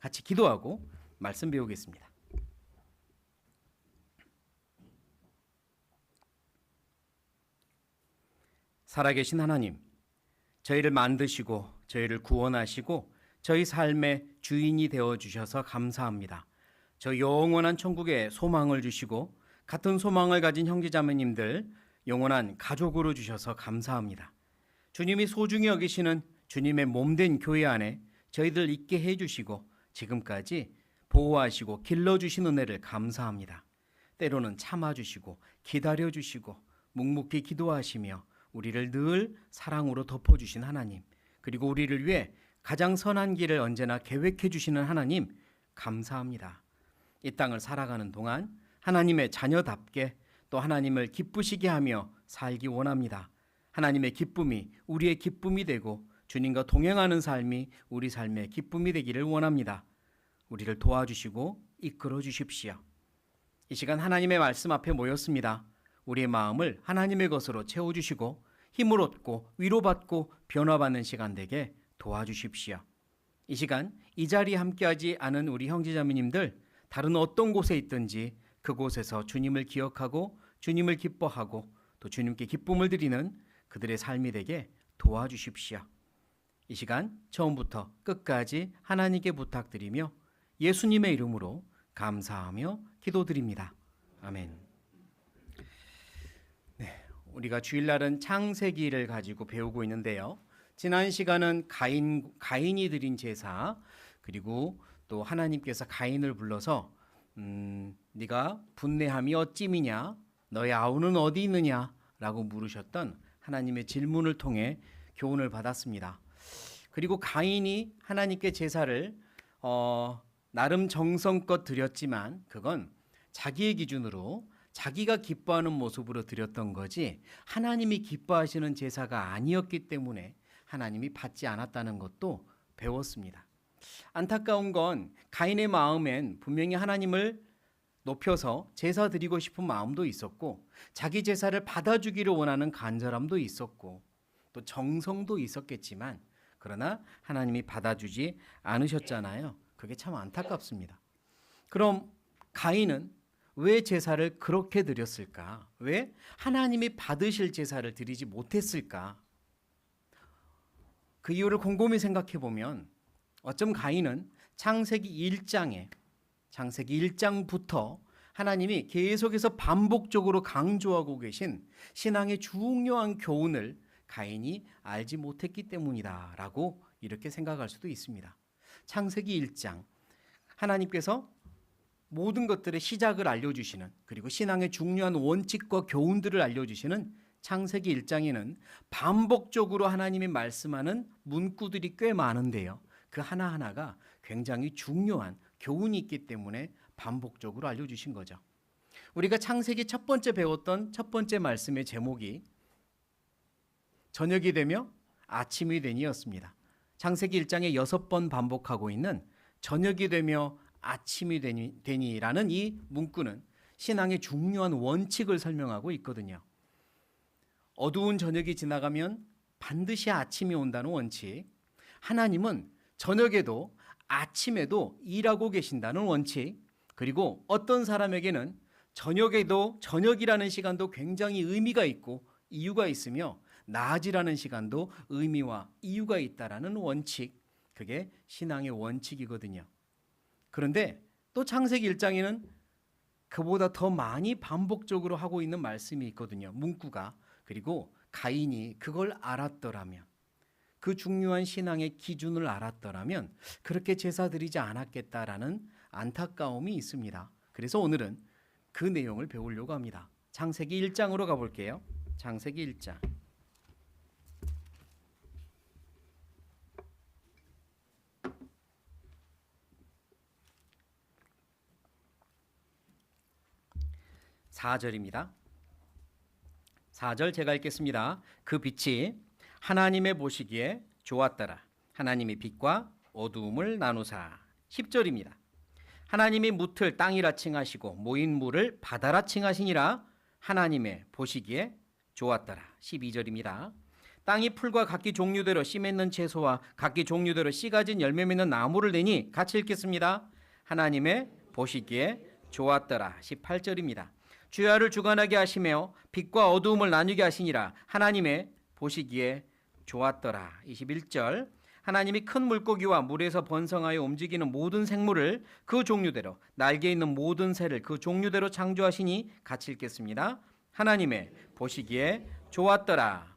같이 기도하고 말씀 배우겠습니다. 살아계신 하나님, 저희를 만드시고 저희를 구원하시고 저희 삶의 주인이 되어주셔서 감사합니다. 저 영원한 천국에 소망을 주시고 같은 소망을 가진 형제자매님들 영원한 가족으로 주셔서 감사합니다. 주님이 소중히 여기시는 주님의 몸된 교회 안에 저희들 있게 해주시고 지금까지 보호하시고 길러주신 은혜를 감사합니다. 때로는 참아주시고 기다려주시고 묵묵히 기도하시며 우리를 늘 사랑으로 덮어주신 하나님, 그리고 우리를 위해 가장 선한 길을 언제나 계획해 주시는 하나님 감사합니다. 이 땅을 살아가는 동안 하나님의 자녀답게 또 하나님을 기쁘시게 하며 살기 원합니다. 하나님의 기쁨이 우리의 기쁨이 되고 주님과 동행하는 삶이 우리 삶의 기쁨이 되기를 원합니다. 우리를 도와주시고 이끌어 주십시오. 이 시간 하나님의 말씀 앞에 모였습니다. 우리의 마음을 하나님의 것으로 채워주시고 힘을 얻고 위로받고 변화받는 시간 되게 도와주십시오. 이 시간 이 자리에 함께하지 않은 우리 형제자매님들 다른 어떤 곳에 있든지 그곳에서 주님을 기억하고 주님을 기뻐하고 또 주님께 기쁨을 드리는 그들의 삶이 되게 도와주십시오. 이 시간 처음부터 끝까지 하나님께 부탁드리며 예수님의 이름으로 감사하며 기도드립니다. 아멘. 우리가 주일날은 창세기를 가지고 배우고 있는데요. 지난 시간은 가인이 드린 제사, 그리고 또 하나님께서 가인을 불러서 네가 분내함이 어찌미냐, 너의 아우는 어디 있느냐 라고 물으셨던 하나님의 질문을 통해 교훈을 받았습니다. 그리고 가인이 하나님께 제사를 나름 정성껏 드렸지만 그건 자기의 기준으로 자기가 기뻐하는 모습으로 드렸던 거지 하나님이 기뻐하시는 제사가 아니었기 때문에 하나님이 받지 않았다는 것도 배웠습니다. 안타까운 건 가인의 마음엔 분명히 하나님을 높여서 제사 드리고 싶은 마음도 있었고 자기 제사를 받아주기를 원하는 간절함도 있었고 또 정성도 있었겠지만 그러나 하나님이 받아주지 않으셨잖아요. 그게 참 안타깝습니다. 그럼 가인은 왜 제사를 그렇게 드렸을까? 왜 하나님이 받으실 제사를 드리지 못했을까? 그 이유를 곰곰이 생각해 보면 어쩜 가인은 창세기 1장부터 하나님이 계속해서 반복적으로 강조하고 계신 신앙의 중요한 교훈을 가인이 알지 못했기 때문이다라고 이렇게 생각할 수도 있습니다. 창세기 1장, 하나님께서 모든 것들의 시작을 알려주시는, 그리고 신앙의 중요한 원칙과 교훈들을 알려주시는 창세기 1장에는 반복적으로 하나님이 말씀하는 문구들이 꽤 많은데요. 그 하나하나가 굉장히 중요한 교훈이 있기 때문에 반복적으로 알려주신 거죠. 우리가 창세기 첫 번째 배웠던 첫 번째 말씀의 제목이 저녁이 되며 아침이 되니였습니다. 창세기 1장에 6번 반복하고 있는 저녁이 되며 아침이 되니라는 이 문구는 신앙의 중요한 원칙을 설명하고 있거든요. 어두운 저녁이 지나가면 반드시 아침이 온다는 원칙, 하나님은 저녁에도 아침에도 일하고 계신다는 원칙, 그리고 어떤 사람에게는 저녁에도 저녁이라는 시간도 굉장히 의미가 있고 이유가 있으며 낮이라는 시간도 의미와 이유가 있다라는 원칙, 그게 신앙의 원칙이거든요. 그런데 또 창세기 1장에는 그보다 더 많이 반복적으로 하고 있는 말씀이 있거든요. 문구가. 그리고 가인이 그걸 알았더라면, 그 중요한 신앙의 기준을 알았더라면 그렇게 제사 드리지 않았겠다라는 안타까움이 있습니다. 그래서 오늘은 그 내용을 배우려고 합니다. 창세기 1장으로 가볼게요. 창세기 1장. (4절입니다) 4절 제가 읽겠습니다. 그 빛이 하나님의 보시기에 좋았더라. 하나님이 빛과 어두움을 나누사. 10절입니다. 하나님이 무틀 땅이라 칭하시고 모인 물을 바다라 칭하시니라. 하나님의 보시기에 좋았더라. 12절입니다. 땅이 풀과 각기 종류대로 씨 맺는 채소와 각기 종류대로 씨 가진 열매 맺는 나무를 내니 같이 읽겠습니다. 하나님의 보시기에 좋았더라. 18절입니다. 주야를 주관하게 하시며 빛과 어두움을 나누게 하시니라. 하나님의 보시기에 좋았더라. 21절. 하나님이 큰 물고기와 물에서 번성하여 움직이는 모든 생물을 그 종류대로, 날개 있는 모든 새를 그 종류대로 창조하시니 같이 읽겠습니다. 하나님의 보시기에 좋았더라.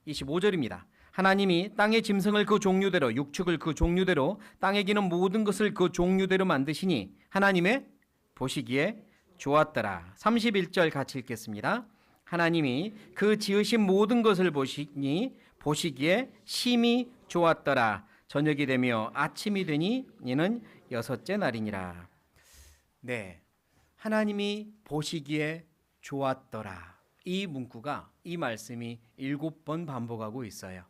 25절입니다. 하나님이 땅의 짐승을 그 종류대로, 육축을 그 종류대로, 땅에 기는 모든 것을 그 종류대로 만드시니 하나님의 보시기에 좋았더라. 31절 같이 읽겠습니다. 하나님이 그 지으신 모든 것을 보시니 보시기에 심히 좋았더라. 저녁이 되며 아침이 되니 이는 여섯째 날이니라. 네, 하나님이 보시기에 좋았더라. 이 문구가, 이 말씀이 7번 반복하고 있어요.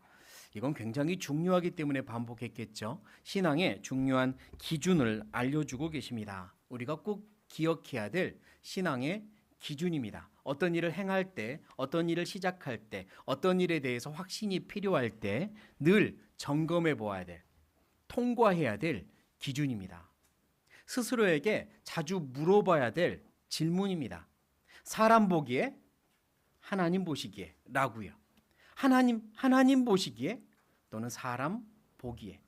이건 굉장히 중요하기 때문에 반복했겠죠. 신앙의 중요한 기준을 알려주고 계십니다. 우리가 꼭 기억해야 될 신앙의 기준입니다. 어떤 일을 행할 때, 어떤 일을 시작할 때, 어떤 일에 대해서 확신이 필요할 때 늘 점검해 보아야 될, 통과해야 될 기준입니다. 스스로에게 자주 물어봐야 될 질문입니다. 사람 보기에, 하나님 보시기에 라고요. 하나님 보시기에 또는 사람 보기에.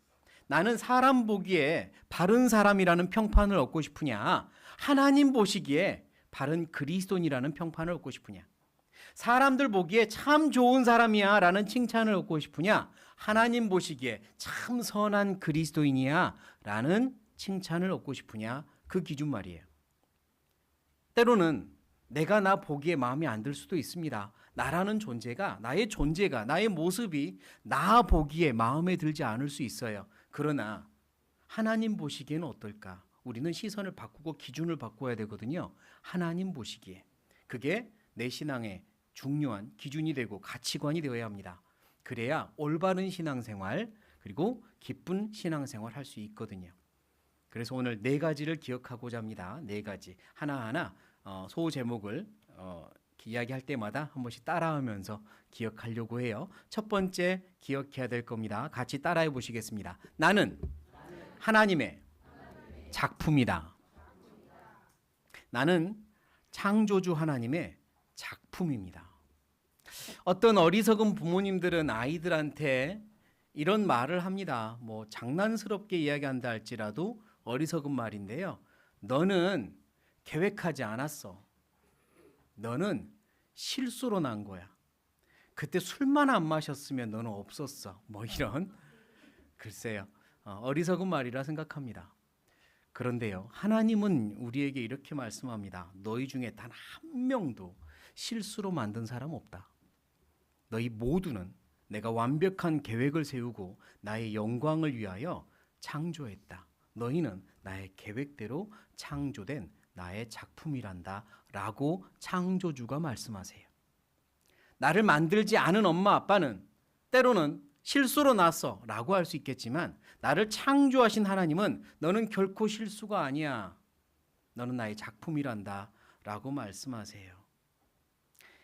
나는 사람 보기에 바른 사람이라는 평판을 얻고 싶으냐, 하나님 보시기에 바른 그리스도인이라는 평판을 얻고 싶으냐, 사람들 보기에 참 좋은 사람이야 라는 칭찬을 얻고 싶으냐, 하나님 보시기에 참 선한 그리스도인이야 라는 칭찬을 얻고 싶으냐, 그 기준 말이에요. 때로는 내가 나 보기에 마음에 안 들 수도 있습니다. 나라는 존재가, 나의 존재가, 나의 모습이 나 보기에 마음에 들지 않을 수 있어요. 그러나 하나님 보시기에는 어떨까? 우리는 시선을 바꾸고 기준을 바꿔야 되거든요. 하나님 보시기에. 그게 내 신앙의 중요한 기준이 되고 가치관이 되어야 합니다. 그래야 올바른 신앙생활, 그리고 기쁜 신앙생활 할 수 있거든요. 그래서 오늘 4가지를 기억하고자 합니다. 4가지. 하나하나 소 제목을 이야기할 때마다 한 번씩 따라하면서 기억하려고 해요. 첫 번째 기억해야 될 겁니다. 같이 따라해 보시겠습니다. 나는 하나님의 작품이다. 나는 창조주 하나님의 작품입니다. 어떤 어리석은 부모님들은 아이들한테 이런 말을 합니다. 뭐 장난스럽게 이야기한다 할지라도 어리석은 말인데요. 너는 계획하지 않았어. 너는 실수로 난 거야. 그때 술만 안 마셨으면 너는 없었어. 뭐 이런, 글쎄요, 어리석은 말이라 생각합니다. 그런데요, 하나님은 우리에게 이렇게 말씀합니다. 너희 중에 단 한 명도 실수로 만든 사람 없다. 너희 모두는 내가 완벽한 계획을 세우고 나의 영광을 위하여 창조했다. 너희는 나의 계획대로 창조된 나의 작품이란다 라고 창조주가 말씀하세요. 나를 만들지 않은 엄마 아빠는 때로는 실수로 났어 라고 할 수 있겠지만, 나를 창조하신 하나님은 너는 결코 실수가 아니야. 너는 나의 작품이란다 라고 말씀하세요.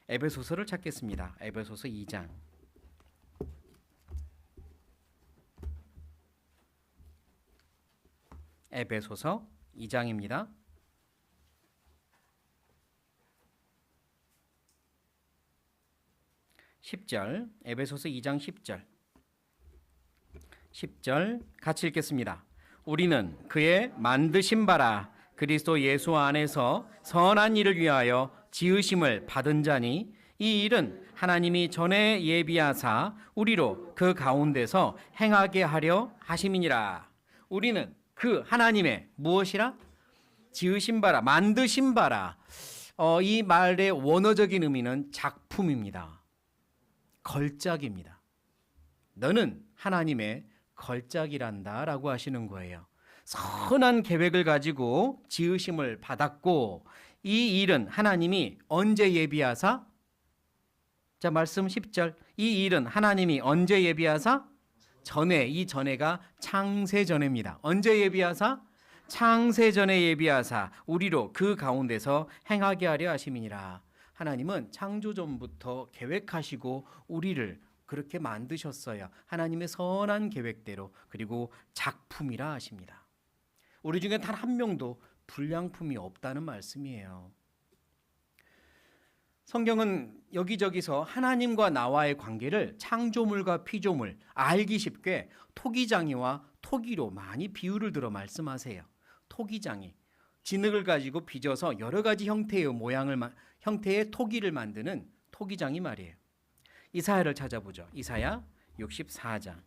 에베소서를 찾겠습니다. 에베소서 2장. 에베소서 2장입니다. 10절, 에베소서 2장 10절. 10절 같이 읽겠습니다. 우리는 그의 만드신 바라 그리스도 예수 안에서 선한 일을 위하여 지으심을 받은 자니, 이 일은 하나님이 전에 예비하사 우리로 그 가운데서 행하게 하려 하심이니라. 우리는 그 하나님의 무엇이라? 지으신 바라, 만드신 바라. 이 말의 원어적인 의미는 작품입니다. 걸작입니다. 너는 하나님의 걸작이란다 라고 하시는 거예요. 선한 계획을 가지고 지으심을 받았고, 이 일은 하나님이 언제 예비하사? 자, 말씀 10절. 이 일은 하나님이 언제 예비하사? 전에. 이 전에가 창세전에입니다. 언제 예비하사? 창세전에 예비하사 우리로 그 가운데서 행하게 하려 하심이니라. 하나님은 창조전부터 계획하시고 우리를 그렇게 만드셨어요. 하나님의 선한 계획대로. 그리고 작품이라 하십니다. 우리 중에 단 한 명도 불량품이 없다는 말씀이에요. 성경은 여기저기서 하나님과 나와의 관계를 창조물과 피조물, 알기 쉽게 토기장이와 토기로 많이 비유를 들어 말씀하세요. 토기장이 진흙을 가지고 빚어서 여러 가지 형태의 토기를 만드는 토기장이 말이에요. 이사야를 찾아보죠. 이사야 64장.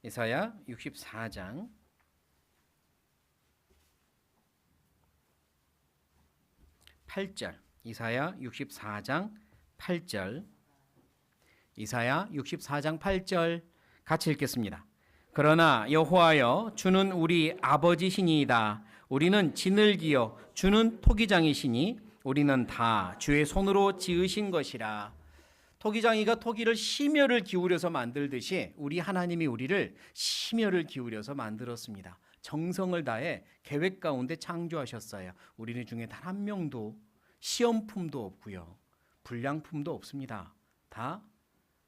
이사야 64장 8절. 이사야 64장 8절. 이사야 64장 8절 같이 읽겠습니다. 그러나 여호와여 주는 우리 아버지시니이다. 우리는 진흙이요 주는 토기장이시니 우리는 다 주의 손으로 지으신 것이라. 토기장이가 토기를 심혈을 기울여서 만들듯이 우리 하나님이 우리를 심혈을 기울여서 만들었습니다. 정성을 다해 계획 가운데 창조하셨어요. 우리 중에 단 한 명도 시험품도 없고요. 불량품도 없습니다. 다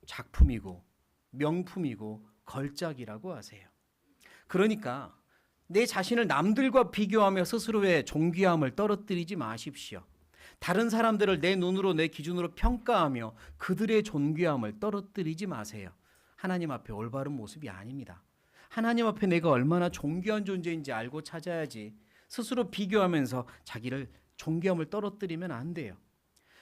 작품이고 명품이고 걸작이라고 하세요. 그러니까 내 자신을 남들과 비교하며 스스로의 존귀함을 떨어뜨리지 마십시오. 다른 사람들을 내 눈으로 내 기준으로 평가하며 그들의 존귀함을 떨어뜨리지 마세요. 하나님 앞에 올바른 모습이 아닙니다. 하나님 앞에 내가 얼마나 존귀한 존재인지 알고 찾아야지 스스로 비교하면서 자기를 존귀함을 떨어뜨리면 안 돼요.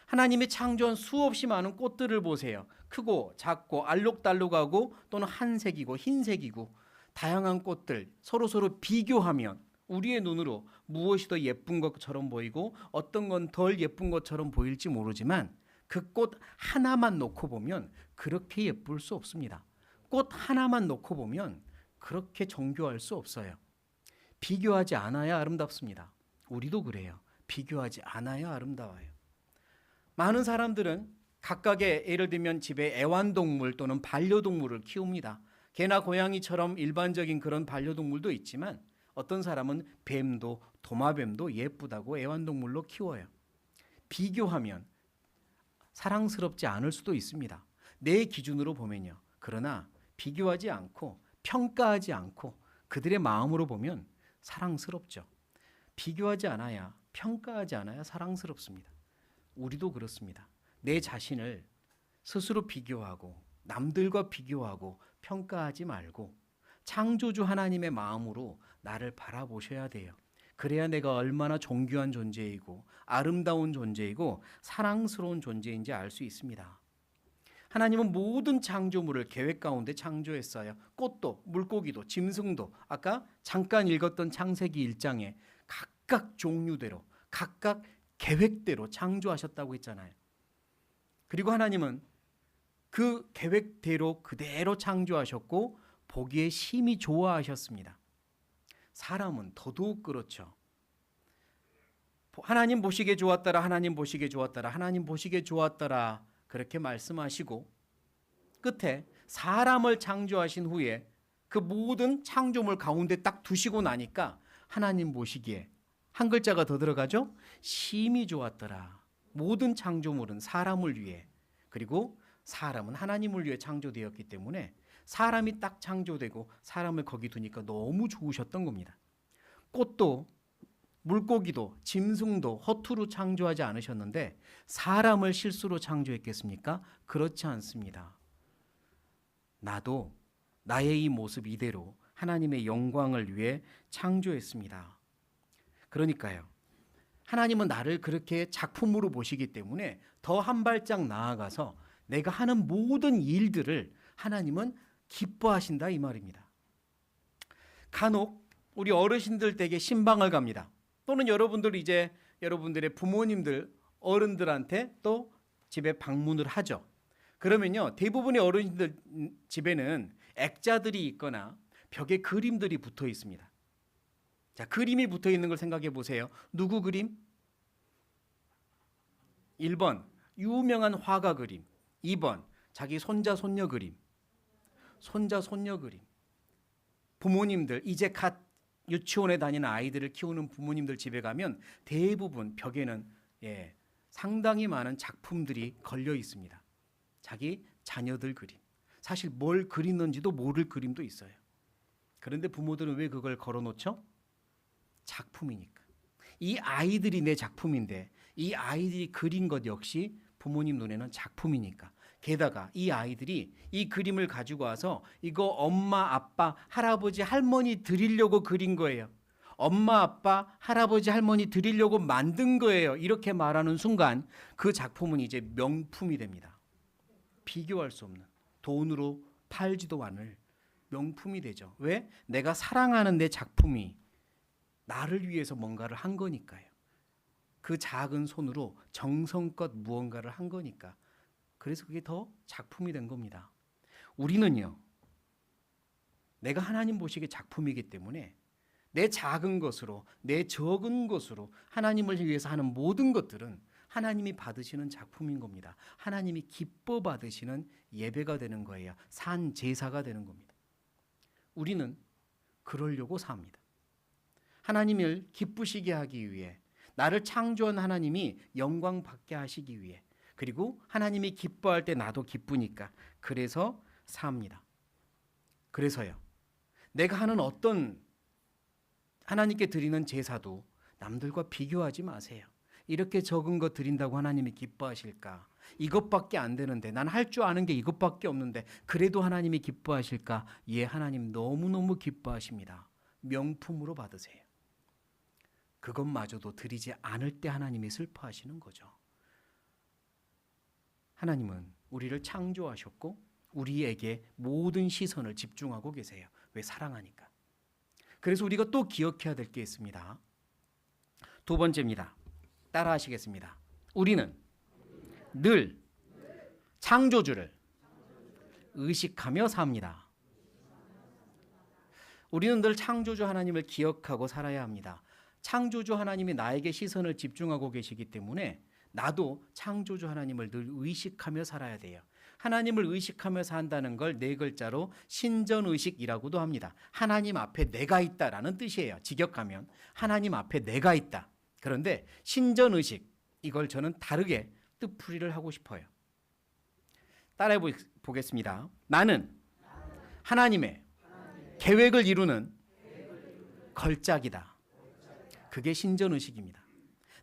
하나님이 창조한 수없이 많은 꽃들을 보세요. 크고 작고 알록달록하고 또는 한색이고 흰색이고 다양한 꽃들 서로 비교하면 우리의 눈으로 무엇이 더 예쁜 것처럼 보이고 어떤 건 덜 예쁜 것처럼 보일지 모르지만 그 꽃 하나만 놓고 보면 그렇게 예쁠 수 없습니다. 꽃 하나만 놓고 보면 그렇게 정교할 수 없어요. 비교하지 않아야 아름답습니다. 우리도 그래요. 비교하지 않아야 아름다워요. 많은 사람들은 각각의 예를 들면 집에 애완동물 또는 반려동물을 키웁니다. 개나 고양이처럼 일반적인 그런 반려동물도 있지만 어떤 사람은 뱀도 도마뱀도 예쁘다고 애완동물로 키워요. 비교하면 사랑스럽지 않을 수도 있습니다. 내 기준으로 보면요. 그러나 비교하지 않고 평가하지 않고 그들의 마음으로 보면 사랑스럽죠. 비교하지 않아야 평가하지 않아야 사랑스럽습니다. 우리도 그렇습니다. 내 자신을 스스로 비교하고 남들과 비교하고 평가하지 말고 창조주 하나님의 마음으로 나를 바라보셔야 돼요. 그래야 내가 얼마나 존귀한 존재이고 아름다운 존재이고 사랑스러운 존재인지 알 수 있습니다. 하나님은 모든 창조물을 계획 가운데 창조했어요. 꽃도 물고기도 짐승도 아까 잠깐 읽었던 창세기 1장에 각각 종류대로 각각 계획대로 창조하셨다고 했잖아요. 그리고 하나님은 그 계획대로 그대로 창조하셨고 보기에 심히 좋아하셨습니다. 사람은 더더욱 그렇죠. 하나님 보시기에 좋았더라, 하나님 보시기에 좋았더라, 하나님 보시기에 좋았더라 그렇게 말씀하시고 끝에 사람을 창조하신 후에 그 모든 창조물 가운데 딱 두시고 나니까 하나님 보시기에 한 글자가 더 들어가죠. 심히 좋았더라. 모든 창조물은 사람을 위해 그리고 사람은 하나님을 위해 창조되었기 때문에 사람이 딱 창조되고 사람을 거기 두니까 너무 좋으셨던 겁니다. 꽃도 물고기도 짐승도 허투루 창조하지 않으셨는데 사람을 실수로 창조했겠습니까? 그렇지 않습니다. 나도 나의 이 모습 이대로 하나님의 영광을 위해 창조했습니다. 그러니까요. 하나님은 나를 그렇게 작품으로 보시기 때문에 더 한 발짝 나아가서 내가 하는 모든 일들을 하나님은 기뻐하신다 이 말입니다. 간혹 우리 어르신들 댁에 신방을 갑니다. 또는 여러분들 이제 여러분들의 부모님들 어른들한테 또 집에 방문을 하죠. 그러면요 대부분의 어르신들 집에는 액자들이 있거나 벽에 그림들이 붙어 있습니다. 자, 그림이 붙어 있는 걸 생각해 보세요. 누구 그림? 1번 유명한 화가 그림, 2번 자기 손자 손녀 그림, 손자 손녀 그림. 부모님들 이제 갓 유치원에 다니는 아이들을 키우는 부모님들 집에 가면 대부분 벽에는 상당히 많은 작품들이 걸려 있습니다. 자기 자녀들 그림. 사실 뭘 그리는지도 모를 그림도 있어요. 그런데 부모들은 왜 그걸 걸어놓죠? 작품이니까. 이 아이들이 내 작품인데 이 아이들이 그린 것 역시 부모님 눈에는 작품이니까. 게다가 이 아이들이 이 그림을 가지고 와서 이거 엄마, 아빠, 할아버지, 할머니 드리려고 그린 거예요. 엄마, 아빠, 할아버지, 할머니 드리려고 만든 거예요. 이렇게 말하는 순간 그 작품은 이제 명품이 됩니다. 비교할 수 없는, 돈으로 팔지도 않을 명품이 되죠. 왜? 내가 사랑하는 내 작품이 나를 위해서 뭔가를 한 거니까요. 그 작은 손으로 정성껏 무언가를 한 거니까. 그래서 그게 더 작품이 된 겁니다. 우리는요, 내가 하나님 보시기에 작품이기 때문에 내 작은 것으로, 내 적은 것으로 하나님을 위해서 하는 모든 것들은 하나님이 받으시는 작품인 겁니다. 하나님이 기뻐 받으시는 예배가 되는 거예요. 산 제사가 되는 겁니다. 우리는 그러려고 삽니다. 하나님을 기쁘시게 하기 위해, 나를 창조한 하나님이 영광 받게 하시기 위해, 그리고 하나님이 기뻐할 때 나도 기쁘니까 그래서 삽니다. 그래서요, 내가 하는 어떤 하나님께 드리는 제사도 남들과 비교하지 마세요. 이렇게 적은 거 드린다고 하나님이 기뻐하실까? 이것밖에 안 되는데, 난 할 줄 아는 게 이것밖에 없는데 그래도 하나님이 기뻐하실까? 예, 하나님 너무너무 기뻐하십니다. 명품으로 받으세요. 그것마저도 드리지 않을 때 하나님이 슬퍼하시는 거죠. 하나님은 우리를 창조하셨고 우리에게 모든 시선을 집중하고 계세요. 왜? 사랑하니까. 그래서 우리가 또 기억해야 될 게 있습니다. 두 번째입니다. 따라 하시겠습니다. 우리는 늘 창조주를 의식하며 삽니다. 우리는 늘 창조주 하나님을 기억하고 살아야 합니다. 창조주 하나님이 나에게 시선을 집중하고 계시기 때문에 나도 창조주 하나님을 늘 의식하며 살아야 돼요. 하나님을 의식하며 산다는 걸 네 글자로 신전의식이라고도 합니다. 하나님 앞에 내가 있다라는 뜻이에요. 직역하면 하나님 앞에 내가 있다. 그런데 신전의식, 이걸 저는 다르게 뜻풀이를 하고 싶어요. 따라해 보겠습니다. 나는 하나님의 계획을 이루는 걸작이다. 그게 신전의식입니다.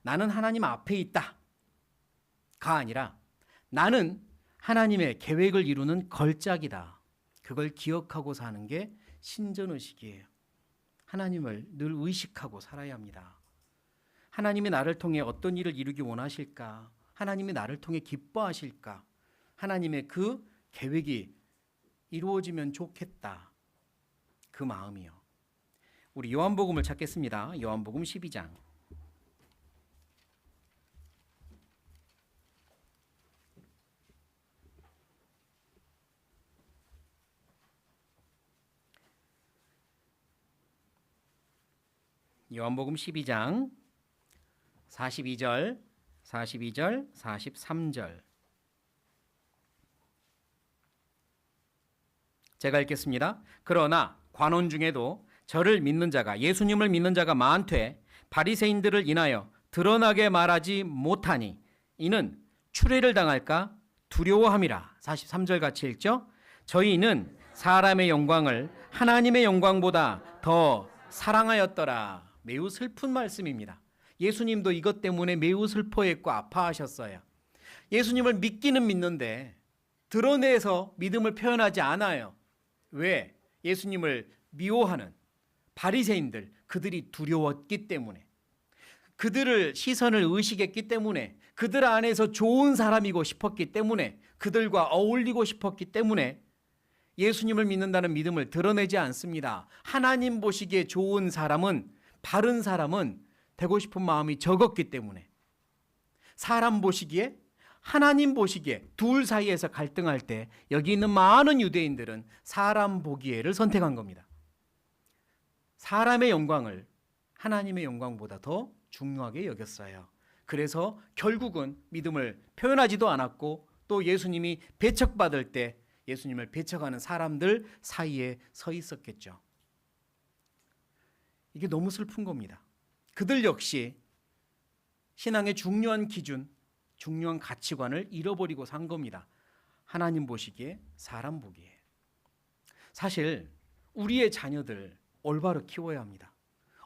나는 하나님 앞에 있다 가 아니라 나는 하나님의 계획을 이루는 걸작이다. 그걸 기억하고 사는 게 신전의식이에요. 하나님을 늘 의식하고 살아야 합니다. 하나님이 나를 통해 어떤 일을 이루기 원하실까? 하나님이 나를 통해 기뻐하실까? 하나님의 그 계획이 이루어지면 좋겠다. 그 마음이요. 우리 요한복음을 찾겠습니다. 요한복음 12장. 요한복음 12장 42절, 43절. 제가 읽겠습니다. 그러나 관원 중에도 저를 믿는 자가, 예수님을 믿는 자가 많되 바리새인들을 인하여 드러나게 말하지 못하니 이는 추례를 당할까 두려워함이라. 43절 같이 읽죠. 저희는 사람의 영광을 하나님의 영광보다 더 사랑하였더라. 매우 슬픈 말씀입니다. 예수님도 이것 때문에 매우 슬퍼했고 아파하셨어요. 예수님을 믿기는 믿는데 드러내서 믿음을 표현하지 않아요. 왜? 예수님을 미워하는 바리새인들, 그들이 두려웠기 때문에, 그들을 시선을 의식했기 때문에, 그들 안에서 좋은 사람이고 싶었기 때문에, 그들과 어울리고 싶었기 때문에 예수님을 믿는다는 믿음을 드러내지 않습니다. 하나님 보시기에 좋은 사람은, 바른 사람은 되고 싶은 마음이 적었기 때문에, 사람 보시기에, 하나님 보시기에 둘 사이에서 갈등할 때 여기 있는 많은 유대인들은 사람 보기에를 선택한 겁니다. 사람의 영광을 하나님의 영광보다 더 중요하게 여겼어요. 그래서 결국은 믿음을 표현하지도 않았고, 또 예수님이 배척받을 때 예수님을 배척하는 사람들 사이에 서 있었겠죠. 이게 너무 슬픈 겁니다. 그들 역시 신앙의 중요한 기준, 중요한 가치관을 잃어버리고 산 겁니다. 하나님 보시기에, 사람 보기에. 사실 우리의 자녀들 올바로 키워야 합니다.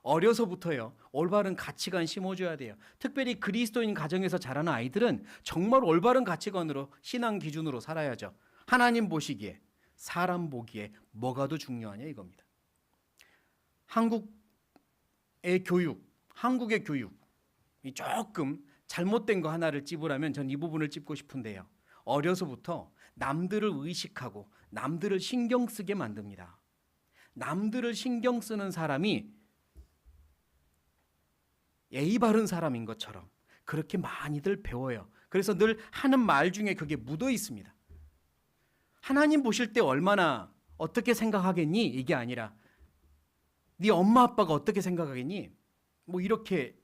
어려서부터요, 올바른 가치관 심어줘야 돼요. 특별히 그리스도인 가정에서 자라는 아이들은 정말 올바른 가치관으로, 신앙 기준으로 살아야죠. 하나님 보시기에, 사람 보기에 뭐가 더 중요하냐 이겁니다. 한국의 교육, 이 조금 잘못된 거 하나를 찝으라면 전 이 부분을 찝고 싶은데요. 어려서부터 남들을 의식하고 남들을 신경 쓰게 만듭니다. 남들을 신경 쓰는 사람이 예의 바른 사람인 것처럼 그렇게 많이들 배워요. 그래서 늘 하는 말 중에 그게 묻어 있습니다. 하나님 보실 때 얼마나 어떻게 생각하겠니? 이게 아니라 네 엄마 아빠가 어떻게 생각하겠니? 뭐 이렇게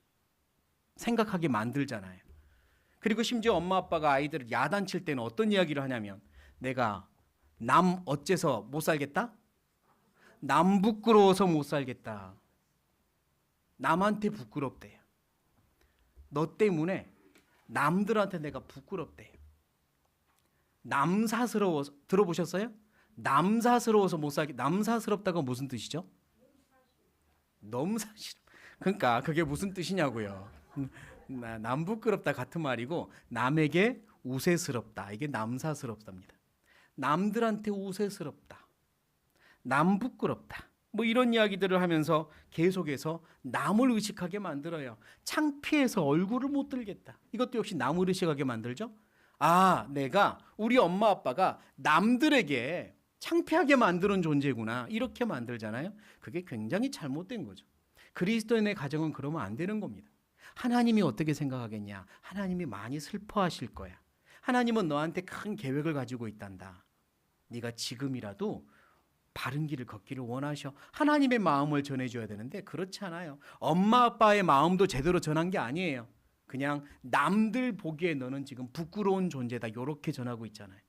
생각하게 만들잖아요. 그리고 심지어 엄마 아빠가 아이들을 야단칠 때는 어떤 이야기를 하냐면, 내가 남 어째서 못 살겠다? 남 부끄러워서 못 살겠다. 남한테 부끄럽대요. 너 때문에 남들한테 내가 부끄럽대요. 남사스러워서, 들어보셨어요? 남사스러워서 못 살게. 남사스럽다가 무슨 뜻이죠? 넘사시럽. 그러니까 그게 무슨 뜻이냐고요. 남 부끄럽다 같은 말이고, 남에게 우세스럽다, 이게 남사스럽답니다. 남들한테 우세스럽다, 남 부끄럽다, 뭐 이런 이야기들을 하면서 계속해서 남을 의식하게 만들어요. 창피해서 얼굴을 못 들겠다, 이것도 역시 남을 의식하게 만들죠. 아, 내가, 우리 엄마 아빠가 남들에게 창피하게 만드는 존재구나, 이렇게 만들잖아요. 그게 굉장히 잘못된 거죠. 그리스도인의 가정은 그러면 안 되는 겁니다. 하나님이 어떻게 생각하겠냐? 하나님이 많이 슬퍼하실 거야. 하나님은 너한테 큰 계획을 가지고 있단다. 네가 지금이라도 바른 길을 걷기를 원하셔. 하나님의 마음을 전해줘야 되는데 그렇지 않아요. 엄마 아빠의 마음도 제대로 전한 게 아니에요. 그냥 남들 보기에 너는 지금 부끄러운 존재다, 이렇게 전하고 있잖아요.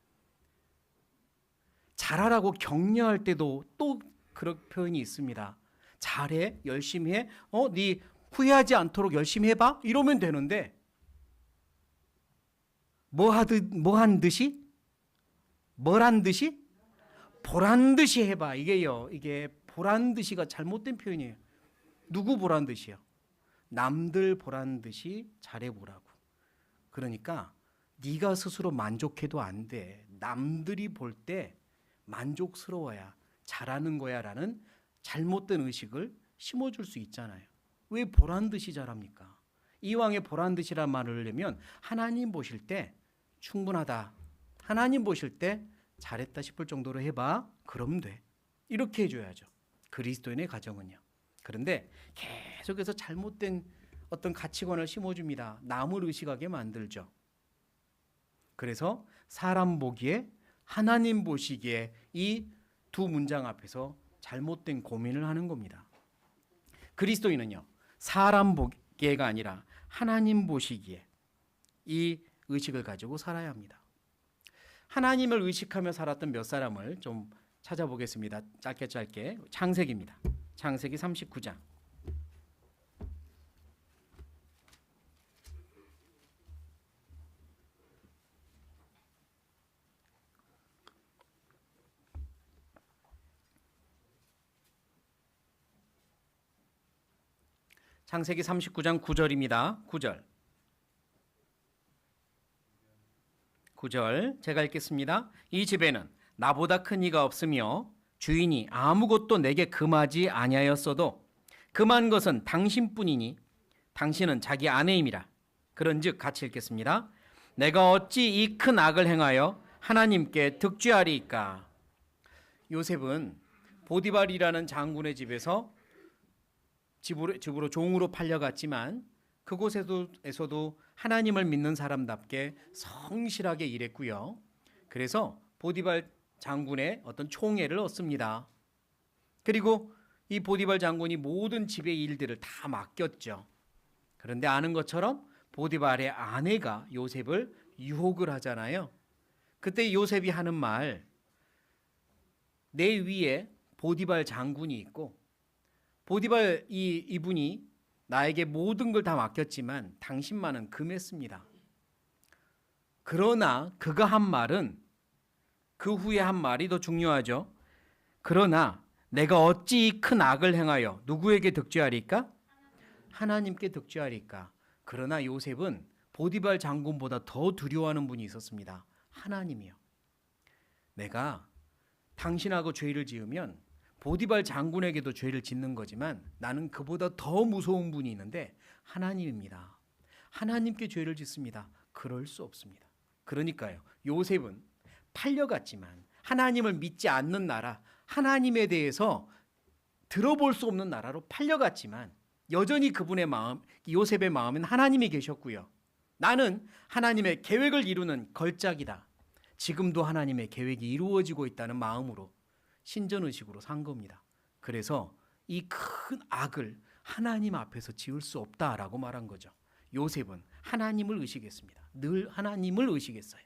잘하라고 격려할 때도 또 그런 표현이 있습니다. 잘해, 열심히 해, 네 후회하지 않도록 열심히 해봐, 이러면 되는데, 뭐한 듯이? 뭐란 듯이? 보란 듯이 해봐. 이게 보란 듯이가 잘못된 표현이에요. 누구 보란 듯이요? 남들 보란 듯이 잘해보라고. 그러니까 네가 스스로 만족해도 안 돼. 남들이 볼 때 만족스러워야 잘하는 거야 라는 잘못된 의식을 심어줄 수 있잖아요. 왜 보란 듯이 잘합니까? 이왕에 보란 듯이란 말을 하려면 하나님 보실 때 충분하다, 하나님 보실 때 잘했다 싶을 정도로 해봐, 그럼 돼, 이렇게 해줘야죠. 그리스도인의 가정은요. 그런데 계속해서 잘못된 어떤 가치관을 심어줍니다. 남을 의식하게 만들죠. 그래서 사람 보기에, 하나님 보시기에, 이 두 문장 앞에서 잘못된 고민을 하는 겁니다. 그리스도인은요, 사람 보기에가 아니라 하나님 보시기에 이 의식을 가지고 살아야 합니다. 하나님을 의식하며 살았던 몇 사람을 좀 찾아보겠습니다. 짧게 창세기입니다. 창세기 39장. 창세기 39장 9절입니다. 9절 제가 읽겠습니다. 이 집에는 나보다 큰 이가 없으며 주인이 아무것도 내게 금하지 아니하였어도 금한 것은 당신뿐이니 당신은 자기 아내임이라. 그런즉 같이 읽겠습니다. 내가 어찌 이 큰 악을 행하여 하나님께 득죄하리이까. 요셉은 보디발이라는 장군의 집에서 집으로 종으로 팔려갔지만 그곳에서도 하나님을 믿는 사람답게 성실하게 일했고요. 그래서 보디발 장군의 어떤 총애를 얻습니다. 그리고 이 보디발 장군이 모든 집의 일들을 다 맡겼죠. 그런데 아는 것처럼 보디발의 아내가 요셉을 유혹을 하잖아요. 그때 요셉이 하는 말, 내 위에 보디발 장군이 있고 보디발 이분이 나에게 모든 걸 다 맡겼지만 당신만은 금했습니다. 그러나 그가 한 말은, 그 후에 한 말이 더 중요하죠. 그러나 내가 어찌 이 큰 악을 행하여 누구에게 득죄하리까? 하나님께 득죄하리까? 그러나 요셉은 보디발 장군보다 더 두려워하는 분이 있었습니다. 하나님이요. 내가 당신하고 죄를 지으면 보디발 장군에게도 죄를 짓는 거지만 나는 그보다 더 무서운 분이 있는데 하나님입니다. 하나님께 죄를 짓습니다. 그럴 수 없습니다. 그러니까요, 요셉은 팔려갔지만 하나님을 믿지 않는 나라, 하나님에 대해서 들어볼 수 없는 나라로 팔려갔지만 여전히 그분의 마음, 요셉의 마음엔 하나님이 계셨고요. 나는 하나님의 계획을 이루는 걸작이다. 지금도 하나님의 계획이 이루어지고 있다는 마음으로 신전의식으로 산 겁니다. 그래서 이 큰 악을 하나님 앞에서 지을 수 없다라고 말한 거죠. 요셉은 하나님을 의식했습니다. 늘 하나님을 의식했어요.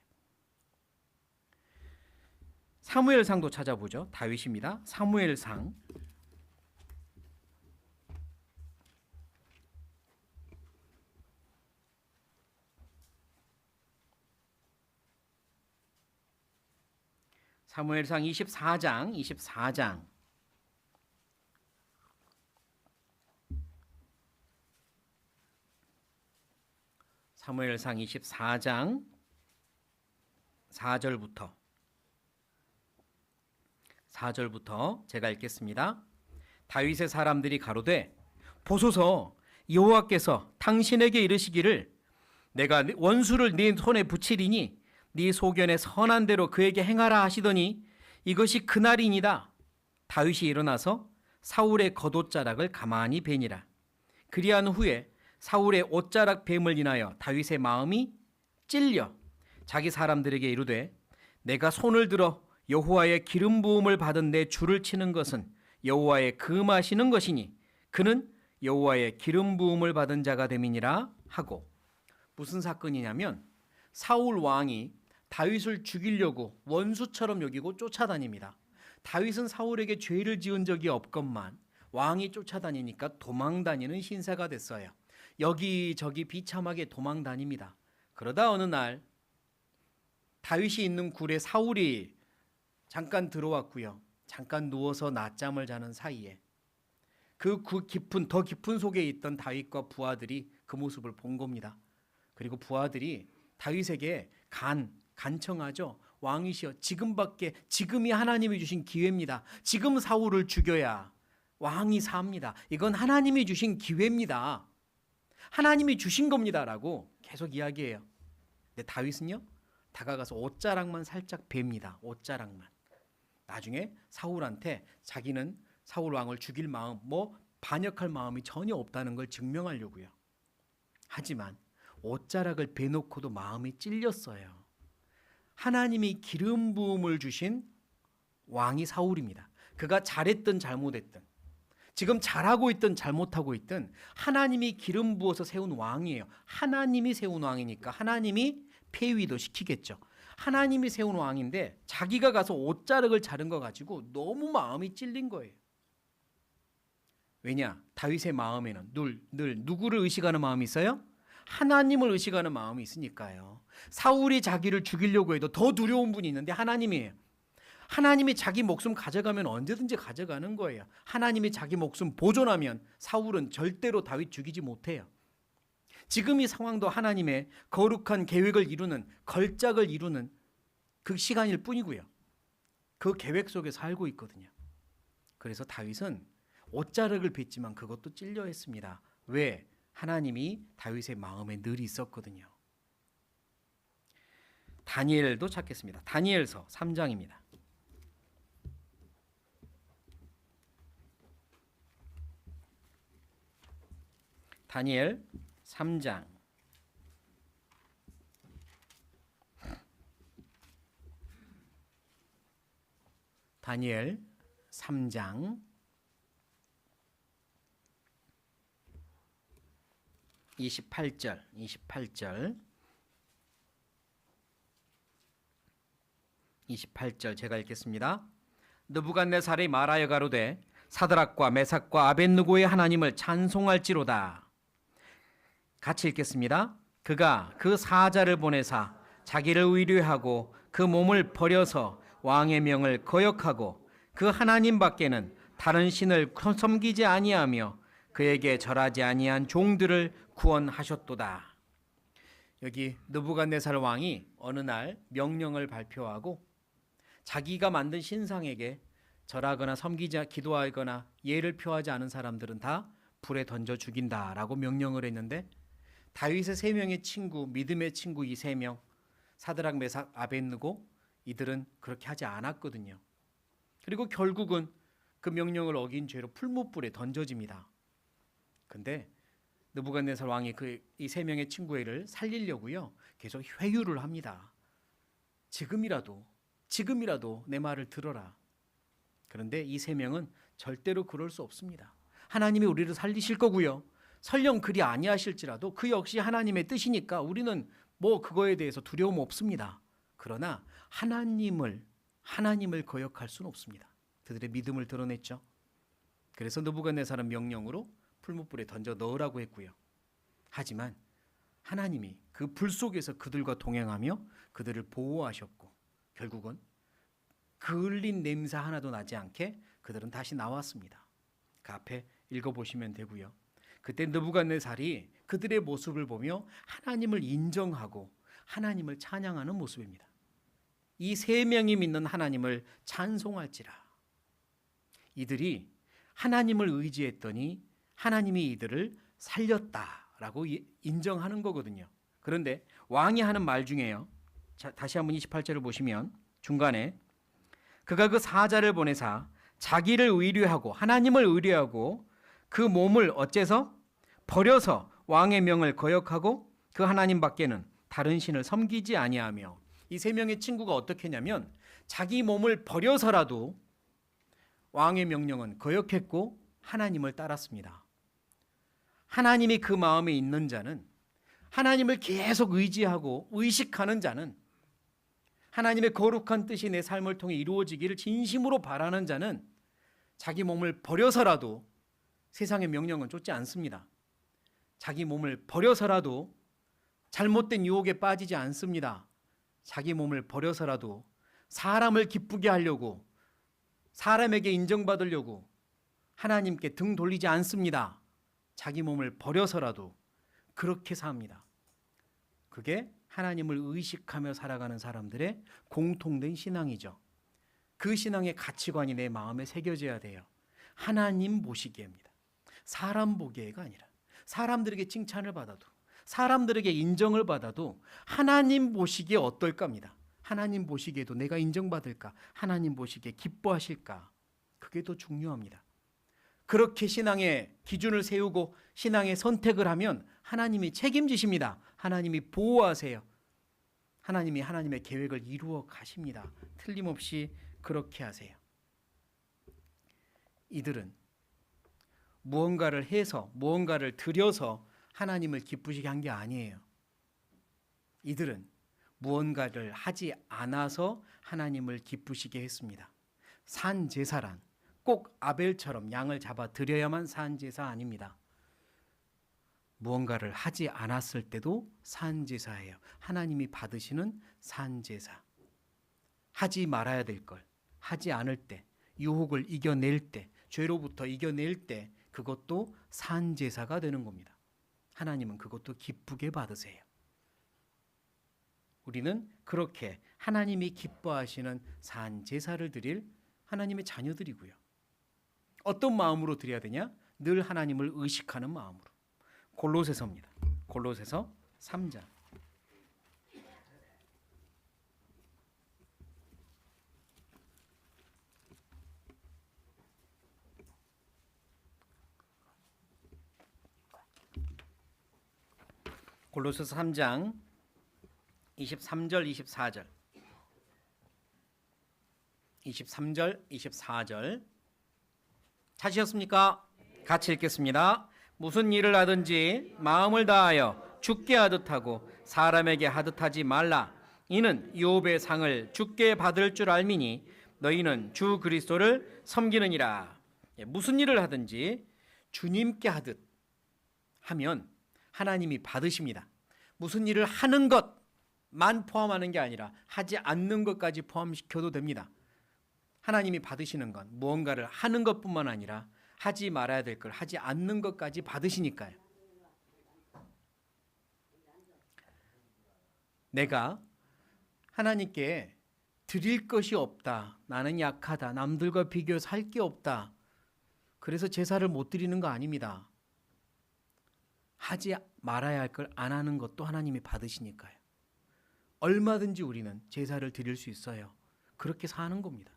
사무엘상도 찾아보죠. 다윗입니다. 사무엘상 24장 사무엘상 24장 4절부터 제가 읽겠습니다. 다윗의 사람들이 가로되 보소서, 여호와께서 당신에게 이르시기를 내가 원수를 네 손에 붙이리니 네 소견에 선한 대로 그에게 행하라 하시더니 이것이 그날이니이다. 다윗이 일어나서 사울의 겉옷자락을 가만히 베니라. 그리한 후에 사울의 옷자락 뱀을 인하여 다윗의 마음이 찔려 자기 사람들에게 이르되 내가 손을 들어 여호와의 기름 부음을 받은 내 줄을 치는 것은 여호와의 금하시는 것이니 그는 여호와의 기름 부음을 받은 자가 됨이니라 하고, 무슨 사건이냐면 사울 왕이 다윗을 죽이려고 원수처럼 여기고 쫓아다닙니다. 다윗은 사울에게 죄를 지은 적이 없건만 왕이 쫓아다니니까 도망다니는 신세가 됐어요. 여기저기 비참하게 도망다닙니다. 그러다 어느 날 다윗이 있는 굴에 사울이 잠깐 들어왔고요. 잠깐 누워서 낮잠을 자는 사이에 그 더 깊은 속에 있던 다윗과 부하들이 그 모습을 본 겁니다. 그리고 부하들이 다윗에게 간청하죠. 왕이시여, 지금이 하나님이 주신 기회입니다. 지금 사울을 죽여야 왕이 삽니다. 이건 하나님이 주신 기회입니다. 하나님이 주신 겁니다라고 계속 이야기해요. 근데 다윗은요, 다가가서 옷자락만 살짝 뵙니다. 옷자락만. 나중에 사울한테 자기는 사울 왕을 죽일 마음, 반역할 마음이 전혀 없다는 걸 증명하려고요. 하지만 옷자락을 베놓고도 마음이 찔렸어요. 하나님이 기름 부음을 주신 왕이 사울입니다. 그가 잘했든 잘못했든, 지금 잘하고 있든 잘못하고 있든 하나님이 기름 부어서 세운 왕이에요. 하나님이 세운 왕이니까 하나님이 폐위도 시키겠죠. 하나님이 세운 왕인데 자기가 가서 옷자락을 자른 거 가지고 너무 마음이 찔린 거예요. 왜냐? 다윗의 마음에는 늘 누구를 의식하는 마음이 있어요? 하나님을 의식하는 마음이 있으니까요. 사울이 자기를 죽이려고 해도 더 두려운 분이 있는데 하나님이에요. 하나님이 자기 목숨 가져가면 언제든지 가져가는 거예요. 하나님이 자기 목숨 보존하면 사울은 절대로 다윗 죽이지 못해요. 지금 이 상황도 하나님의 거룩한 계획을 이루는, 걸작을 이루는 그 시간일 뿐이고요. 그 계획 속에 살고 있거든요. 그래서 다윗은 옷자락을 뱉지만 그것도 찔려 했습니다. 왜? 하나님이 다윗의 마음에 늘 있었거든요. 다니엘도 찾겠습니다. 다니엘서 3장입니다. 다니엘 3장 28절 제가 읽겠습니다. 느부갓네살이 말하여 가로되 사드락과 메삭과 아벳느고의 하나님을 찬송할지로다. 같이 읽겠습니다. 그가 그 사자를 보내사 자기를 의뢰하고 그 몸을 버려서 왕의 명을 거역하고 그 하나님 밖에는 다른 신을 섬기지 아니하며 그에게 절하지 아니한 종들을 구원하셨도다. 여기 느부갓네살 왕이 어느 날 명령을 발표하고 자기가 만든 신상에게 절하거나 섬기지 기도하거나 예를 표하지 않은 사람들은 다 불에 던져 죽인다라고 명령을 했는데 다윗의 세 명의 친구, 믿음의 친구 이 세 명, 사드락, 메삭, 아벳느고 이들은 그렇게 하지 않았거든요. 그리고 결국은 그 명령을 어긴 죄로 풀무불에 던져집니다. 근데 느부갓네살 왕이 이 세 명의 친구를 살리려고요 계속 회유를 합니다. 지금이라도 내 말을 들어라. 그런데 이 세 명은 절대로 그럴 수 없습니다. 하나님이 우리를 살리실 거고요. 설령 그리 아니하실지라도 그 역시 하나님의 뜻이니까 우리는 뭐 그거에 대해서 두려움 없습니다. 그러나 하나님을 거역할 수는 없습니다. 그들의 믿음을 드러냈죠. 그래서 느부갓네살은 명령으로 풀무불에 던져 넣으라고 했고요. 하지만 하나님이 그 불 속에서 그들과 동행하며 그들을 보호하셨고 결국은 그을린 냄새 하나도 나지 않게 그들은 다시 나왔습니다. 그 앞에 읽어보시면 되고요. 그때 느부갓네살이 그들의 모습을 보며 하나님을 인정하고 하나님을 찬양하는 모습입니다. 이 세 명이 믿는 하나님을 찬송할지라. 이들이 하나님을 의지했더니 하나님이 이들을 살렸다라고 인정하는 거거든요. 그런데 왕이 하는 말 중에요. 자, 다시 한번 28절을 보시면 중간에 그가 그 사자를 보내사 자기를 의뢰하고 하나님을 의뢰하고 그 몸을 어째서 버려서 왕의 명을 거역하고 그 하나님 밖에는 다른 신을 섬기지 아니하며 이 세 명의 친구가 어떻게 했냐면 자기 몸을 버려서라도 왕의 명령은 거역했고 하나님을 따랐습니다. 하나님이 그 마음에 있는 자는 하나님을 계속 의지하고 의식하는 자는 하나님의 거룩한 뜻이 내 삶을 통해 이루어지기를 진심으로 바라는 자는 자기 몸을 버려서라도 세상의 명령은 쫓지 않습니다. 자기 몸을 버려서라도 잘못된 유혹에 빠지지 않습니다. 자기 몸을 버려서라도 사람을 기쁘게 하려고 사람에게 인정받으려고 하나님께 등 돌리지 않습니다. 자기 몸을 버려서라도 그렇게 삽니다. 그게 하나님을 의식하며 살아가는 사람들의 공통된 신앙이죠. 그 신앙의 가치관이 내 마음에 새겨져야 돼요. 하나님 보시기에입니다. 사람 보기에가 아니라 사람들에게 칭찬을 받아도 사람들에게 인정을 받아도 하나님 보시기에 어떨까입니다. 하나님 보시기에도 내가 인정받을까? 하나님 보시기에 기뻐하실까? 그게 더 중요합니다. 그렇게 신앙의 기준을 세우고 신앙의 선택을 하면 하나님이 책임지십니다. 하나님이 보호하세요. 하나님이 하나님의 계획을 이루어 가십니다. 틀림없이 그렇게 하세요. 이들은 무언가를 해서 무언가를 드려서 하나님을 기쁘시게 한 게 아니에요. 이들은 무언가를 하지 않아서 하나님을 기쁘시게 했습니다. 산 제사란 꼭 아벨처럼 양을 잡아 드려야만 산 제사 아닙니다. 무언가를 하지 않았을 때도 산 제사예요. 하나님이 받으시는 산 제사. 하지 말아야 될 걸 하지 않을 때, 유혹을 이겨낼 때, 죄로부터 이겨낼 때 그것도 산 제사가 되는 겁니다. 하나님은 그것도 기쁘게 받으세요. 우리는 그렇게 하나님이 기뻐하시는 산 제사를 드릴 하나님의 자녀들이고요. 어떤 마음으로 드려야 되냐? 늘 하나님을 의식하는 마음으로. 골로새서입니다. 골로새서 3장. 골로새서 3장 23절 24절 23절 24절 찾으셨습니까? 같이 읽겠습니다. 무슨 일을 하든지 마음을 다하여 주께 하듯 하고 사람에게 하듯 하지 말라. 이는 욥의 상을 주께 받을 줄 알미니 너희는 주 그리스도를 섬기느니라. 무슨 일을 하든지 주님께 하듯 하면 하나님이 받으십니다. 무슨 일을 하는 것만 포함하는 게 아니라 하지 않는 것까지 포함시켜도 됩니다. 하나님이 받으시는 건 무언가를 하는 것뿐만 아니라 하지 말아야 될 걸 하지 않는 것까지 받으시니까요. 내가 하나님께 드릴 것이 없다. 나는 약하다. 남들과 비교해서 할 게 없다. 그래서 제사를 못 드리는 거 아닙니다. 하지 말아야 할 걸 안 하는 것도 하나님이 받으시니까요. 얼마든지 우리는 제사를 드릴 수 있어요. 그렇게 사는 겁니다.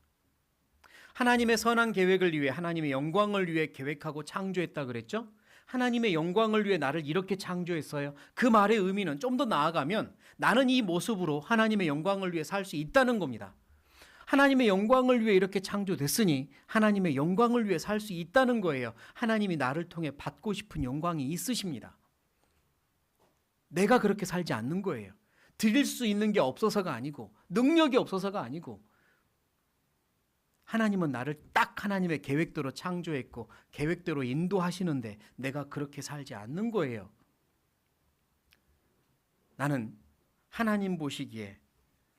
하나님의 선한 계획을 위해 하나님의 영광을 위해 계획하고 창조했다 그랬죠? 하나님의 영광을 위해 나를 이렇게 창조했어요. 그 말의 의미는 좀 더 나아가면 나는 이 모습으로 하나님의 영광을 위해 살 수 있다는 겁니다. 하나님의 영광을 위해 이렇게 창조됐으니 하나님의 영광을 위해 살 수 있다는 거예요. 하나님이 나를 통해 받고 싶은 영광이 있으십니다. 내가 그렇게 살지 않는 거예요. 드릴 수 있는 게 없어서가 아니고 능력이 없어서가 아니고 하나님은 나를 딱 하나님의 계획대로 창조했고 계획대로 인도하시는데 내가 그렇게 살지 않는 거예요. 나는 하나님 보시기에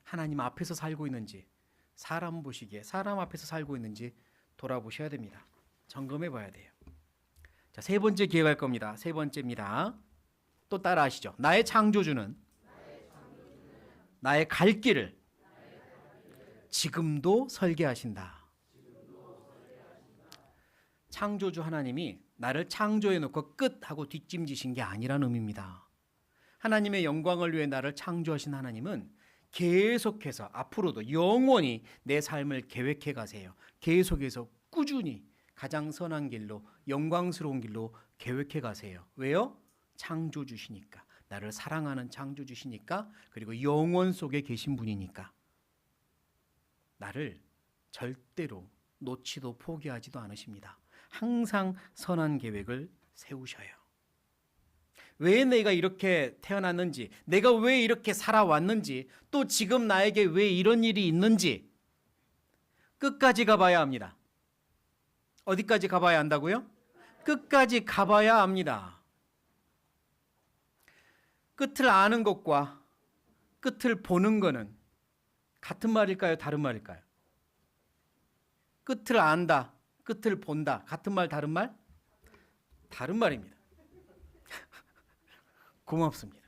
하나님 앞에서 살고 있는지 사람 보시기에 사람 앞에서 살고 있는지 돌아보셔야 됩니다. 점검해 봐야 돼요. 자, 세 번째 기억할 겁니다. 세 번째입니다. 또 따라 하시죠. 나의 창조주는 나의 갈 길을 지금도 설계하신다. 창조주 하나님이 나를 창조해 놓고 끝 하고 뒷짐지신 게 아니라는 의미입니다. 하나님의 영광을 위해 나를 창조하신 하나님은 계속해서 앞으로도 영원히 내 삶을 계획해 가세요. 계속해서 꾸준히 가장 선한 길로 영광스러운 길로 계획해 가세요. 왜요? 창조주시니까. 나를 사랑하는 창조주시니까. 그리고 영원 속에 계신 분이니까. 나를 절대로 놓지도 포기하지도 않으십니다. 항상 선한 계획을 세우셔요. 왜 내가 이렇게 태어났는지, 내가 왜 이렇게 살아왔는지, 또 지금 나에게 왜 이런 일이 있는지 끝까지 가봐야 합니다. 어디까지 가봐야 한다고요? 끝까지 가봐야 합니다. 끝을 아는 것과 끝을 보는 거는 같은 말일까요? 다른 말일까요? 끝을 안다, 끝을 본다. 같은 말, 다른 말? 다른 말입니다. 고맙습니다.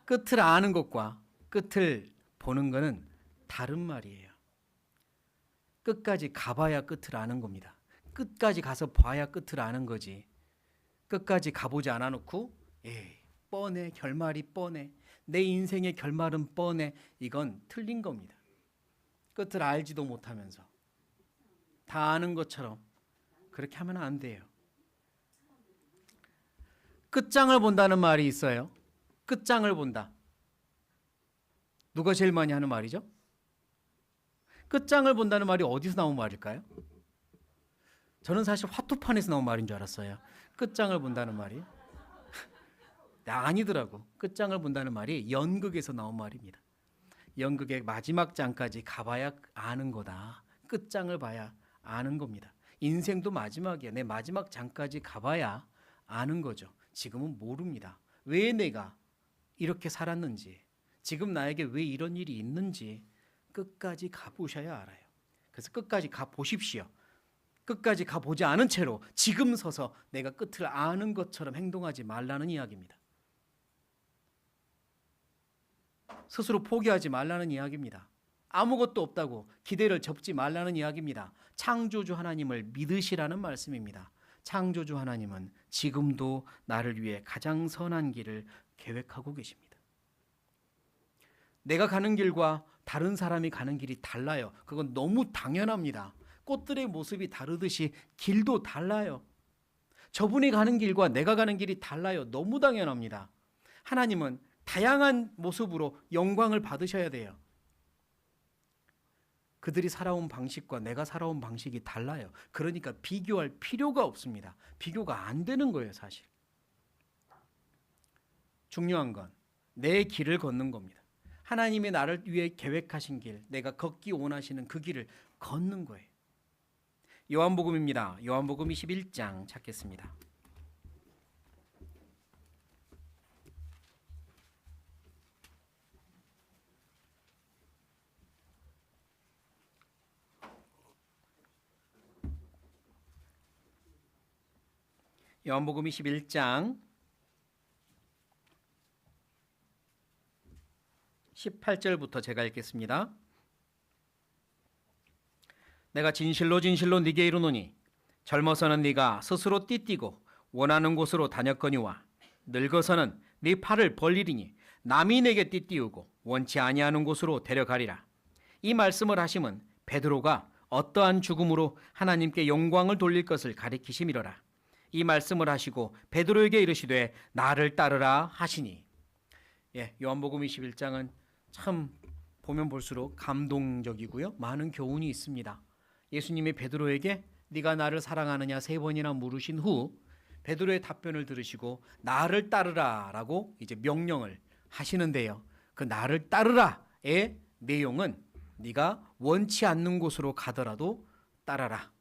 끝을 아는 것과 끝을 보는 것은 다른 말이에요. 끝까지 가봐야 끝을 아는 겁니다. 끝까지 가서 봐야 끝을 아는 거지. 끝까지 가보지 않아 놓고 에이, 뻔해, 결말이 뻔해. 내 인생의 결말은 뻔해. 이건 틀린 겁니다. 끝을 알지도 못하면서 다 아는 것처럼 그렇게 하면 안 돼요. 끝장을 본다는 말이 있어요. 끝장을 본다. 누가 제일 많이 하는 말이죠? 끝장을 본다는 말이 어디서 나온 말일까요? 저는 사실 화투판에서 나온 말인 줄 알았어요. 끝장을 본다는 말이. 아니더라고. 끝장을 본다는 말이 연극에서 나온 말입니다. 연극의 마지막 장까지 가봐야 아는 거다. 끝장을 봐야 아는 겁니다. 인생도 마지막이야. 내 마지막 장까지 가봐야 아는 거죠. 지금은 모릅니다. 왜 내가 이렇게 살았는지, 지금 나에게 왜 이런 일이 있는지 끝까지 가보셔야 알아요. 그래서 끝까지 가보십시오. 끝까지 가보지 않은 채로 지금 서서 내가 끝을 아는 것처럼 행동하지 말라는 이야기입니다. 스스로 포기하지 말라는 이야기입니다. 아무것도 없다고 기대를 접지 말라는 이야기입니다. 창조주 하나님을 믿으시라는 말씀입니다. 창조주 하나님은 지금도 나를 위해 가장 선한 길을 계획하고 계십니다. 내가 가는 길과 다른 사람이 가는 길이 달라요. 그건 너무 당연합니다. 꽃들의 모습이 다르듯이 길도 달라요. 저분이 가는 길과 내가 가는 길이 달라요. 너무 당연합니다. 하나님은 다양한 모습으로 영광을 받으셔야 돼요. 그들이 살아온 방식과 내가 살아온 방식이 달라요. 그러니까 비교할 필요가 없습니다. 비교가 안 되는 거예요, 사실. 중요한 건 내 길을 걷는 겁니다. 하나님이 나를 위해 계획하신 길, 내가 걷기 원하시는 그 길을 걷는 거예요. 요한복음입니다. 요한복음 21장 찾겠습니다. 요한복음 21장 18절부터 제가 읽겠습니다. 내가 진실로 진실로 네게 이르노니 젊어서는 네가 스스로 띠띠고 원하는 곳으로 다녔거니와 늙어서는 네 팔을 벌리리니 남이 내게 띠띠우고 원치 아니하는 곳으로 데려가리라. 이 말씀을 하심은 베드로가 어떠한 죽음으로 하나님께 영광을 돌릴 것을 가리키심이로라. 이 말씀을 하시고 베드로에게 이르시되 나를 따르라 하시니. 요한복음 21장은 참 보면 볼수록 감동적이고요. 많은 교훈이 있습니다. 예수님이 베드로에게 네가 나를 사랑하느냐 3번이나 물으신 후 베드로의 답변을 들으시고 나를 따르라라고 이제 명령을 하시는데요. 그 나를 따르라의 내용은 네가 원치 않는 곳으로 가더라도 따라라.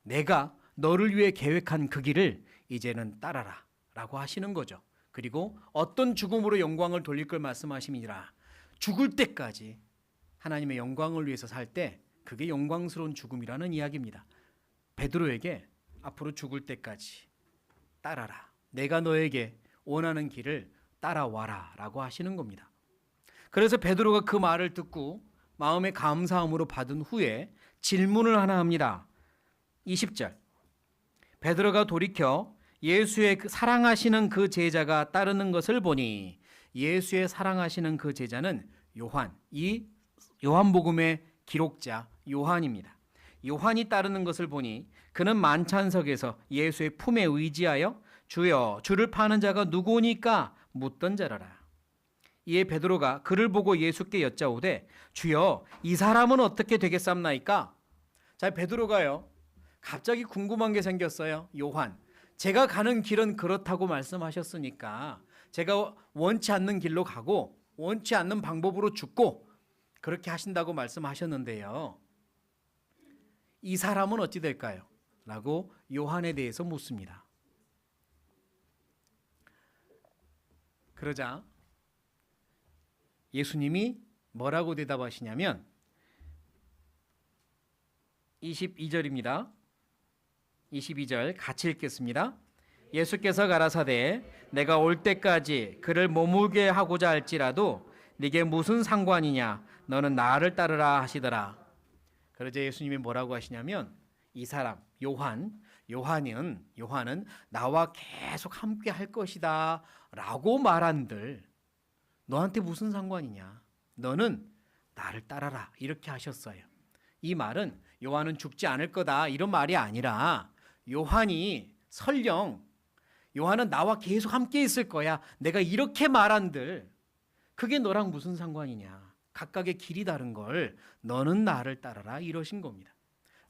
내가 너를 위해 계획한 그 길을 이제는 따라라 라고 하시는 거죠. 그리고 어떤 죽음으로 영광을 돌릴 걸 말씀하심이니라. 죽을 때까지 하나님의 영광을 위해서 살 때 그게 영광스러운 죽음이라는 이야기입니다. 베드로에게 앞으로 죽을 때까지 따라라. 내가 너에게 원하는 길을 따라와라 라고 하시는 겁니다. 그래서 베드로가 그 말을 듣고 마음의 감사함으로 받은 후에 질문을 하나 합니다. 20절 베드로가 돌이켜 예수의 사랑하시는 그 제자가 따르는 것을 보니 예수의 사랑하시는 그 제자는 요한, 이 요한복음의 기록자 요한입니다. 요한이 따르는 것을 보니 그는 만찬석에서 예수의 품에 의지하여 주여 주를 파는 자가 누구니까 묻던 자라라. 이에 베드로가 그를 보고 예수께 여짜오되 주여 이 사람은 어떻게 되겠삼나이까? 자, 베드로가요 갑자기 궁금한 게 생겼어요. 요한, 제가 가는 길은 그렇다고 말씀하셨으니까 제가 원치 않는 길로 가고 원치 않는 방법으로 죽고 그렇게 하신다고 말씀하셨는데요. 이 사람은 어찌 될까요? 라고 요한에 대해서 묻습니다. 그러자 예수님이 뭐라고 대답하시냐면 22절입니다. 22절 같이 읽겠습니다. 예수께서 가라사대 내가 올 때까지 그를 머물게 하고자 할지라도 네게 무슨 상관이냐 너는 나를 따르라 하시더라. 그러자 예수님이 뭐라고 하시냐면 이 사람 요한은 나와 계속 함께 할 것이다 라고 말한들 너한테 무슨 상관이냐 너는 나를 따라라 이렇게 하셨어요. 이 말은 요한은 죽지 않을 거다 이런 말이 아니라 요한이 설령 요한은 나와 계속 함께 있을 거야 내가 이렇게 말한들 그게 너랑 무슨 상관이냐 각각의 길이 다른 걸 너는 나를 따라라 이러신 겁니다.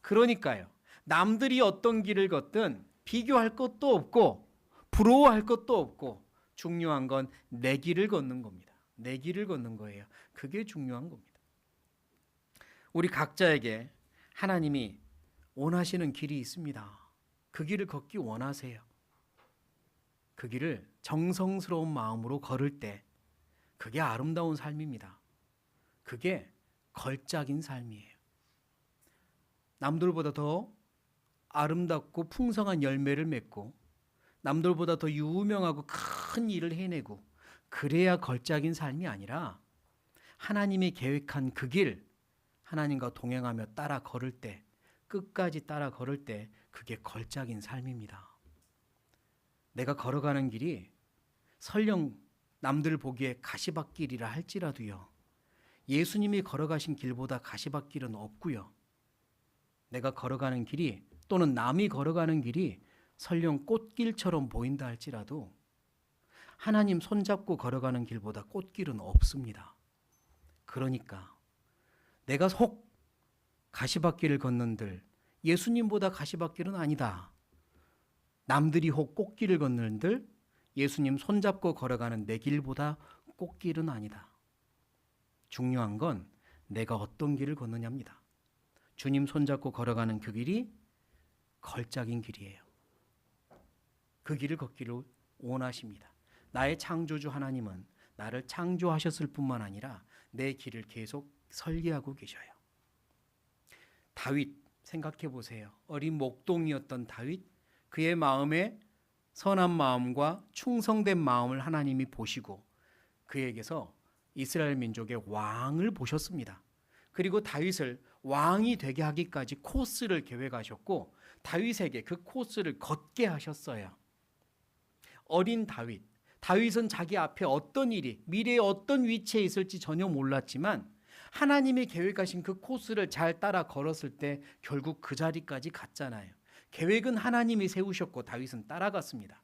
그러니까요 남들이 어떤 길을 걷든 비교할 것도 없고 부러워할 것도 없고 중요한 건 내 길을 걷는 겁니다. 내 길을 걷는 거예요. 그게 중요한 겁니다. 우리 각자에게 하나님이 원하시는 길이 있습니다. 그 길을 걷기 원하세요. 그 길을 정성스러운 마음으로 걸을 때 그게 아름다운 삶입니다. 그게 걸작인 삶이에요. 남들보다 더 아름답고 풍성한 열매를 맺고 남들보다 더 유명하고 큰 일을 해내고 그래야 걸작인 삶이 아니라 하나님이 계획한 그 길 하나님과 동행하며 따라 걸을 때 끝까지 따라 걸을 때 그게 걸작인 삶입니다. 내가 걸어가는 길이 설령 남들 보기에 가시밭길이라 할지라도요. 예수님이 걸어가신 길보다 가시밭길은 없고요. 내가 걸어가는 길이 또는 남이 걸어가는 길이 설령 꽃길처럼 보인다 할지라도 하나님 손잡고 걸어가는 길보다 꽃길은 없습니다. 그러니까 내가 혹 가시밭길을 걷는들 예수님보다 가시밭길은 아니다. 남들이 혹 꽃길을 걷는들 예수님 손잡고 걸어가는 내 길보다 꽃길은 아니다. 중요한 건 내가 어떤 길을 걷느냐입니다. 주님 손잡고 걸어가는 그 길이 걸작인 길이에요. 그 길을 걷기를 원하십니다. 나의 창조주 하나님은 나를 창조하셨을 뿐만 아니라 내 길을 계속 설계하고 계셔요. 다윗 생각해 보세요. 어린 목동이었던 다윗, 그의 마음에 선한 마음과 충성된 마음을 하나님이 보시고 그에게서 이스라엘 민족의 왕을 보셨습니다. 그리고 다윗을 왕이 되게 하기까지 코스를 계획하셨고 다윗에게 그 코스를 걷게 하셨어요. 어린 다윗은 자기 앞에 어떤 일이, 미래에 어떤 위치에 있을지 전혀 몰랐지만 하나님이 계획하신 그 코스를 잘 따라 걸었을 때 결국 그 자리까지 갔잖아요. 계획은 하나님이 세우셨고 다윗은 따라갔습니다.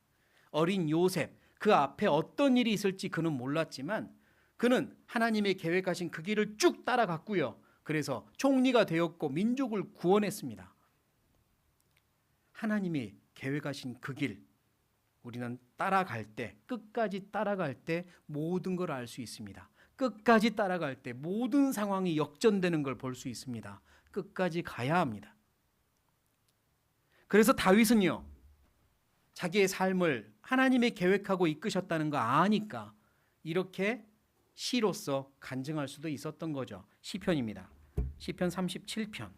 어린 요셉, 그 앞에 어떤 일이 있을지 그는 몰랐지만 그는 하나님의 계획하신 그 길을 쭉 따라갔고요. 그래서 총리가 되었고 민족을 구원했습니다. 하나님이 계획하신 그 길, 우리는 따라갈 때, 끝까지 따라갈 때 모든 걸 알 수 있습니다. 끝까지 따라갈 때 모든 상황이 역전되는 걸 볼 수 있습니다. 끝까지 가야 합니다. 그래서 다윗은요, 자기의 삶을 하나님이 계획하고 이끄셨다는 거 아니까 이렇게 시로서 간증할 수도 있었던 거죠. 시편입니다. 시편 37편.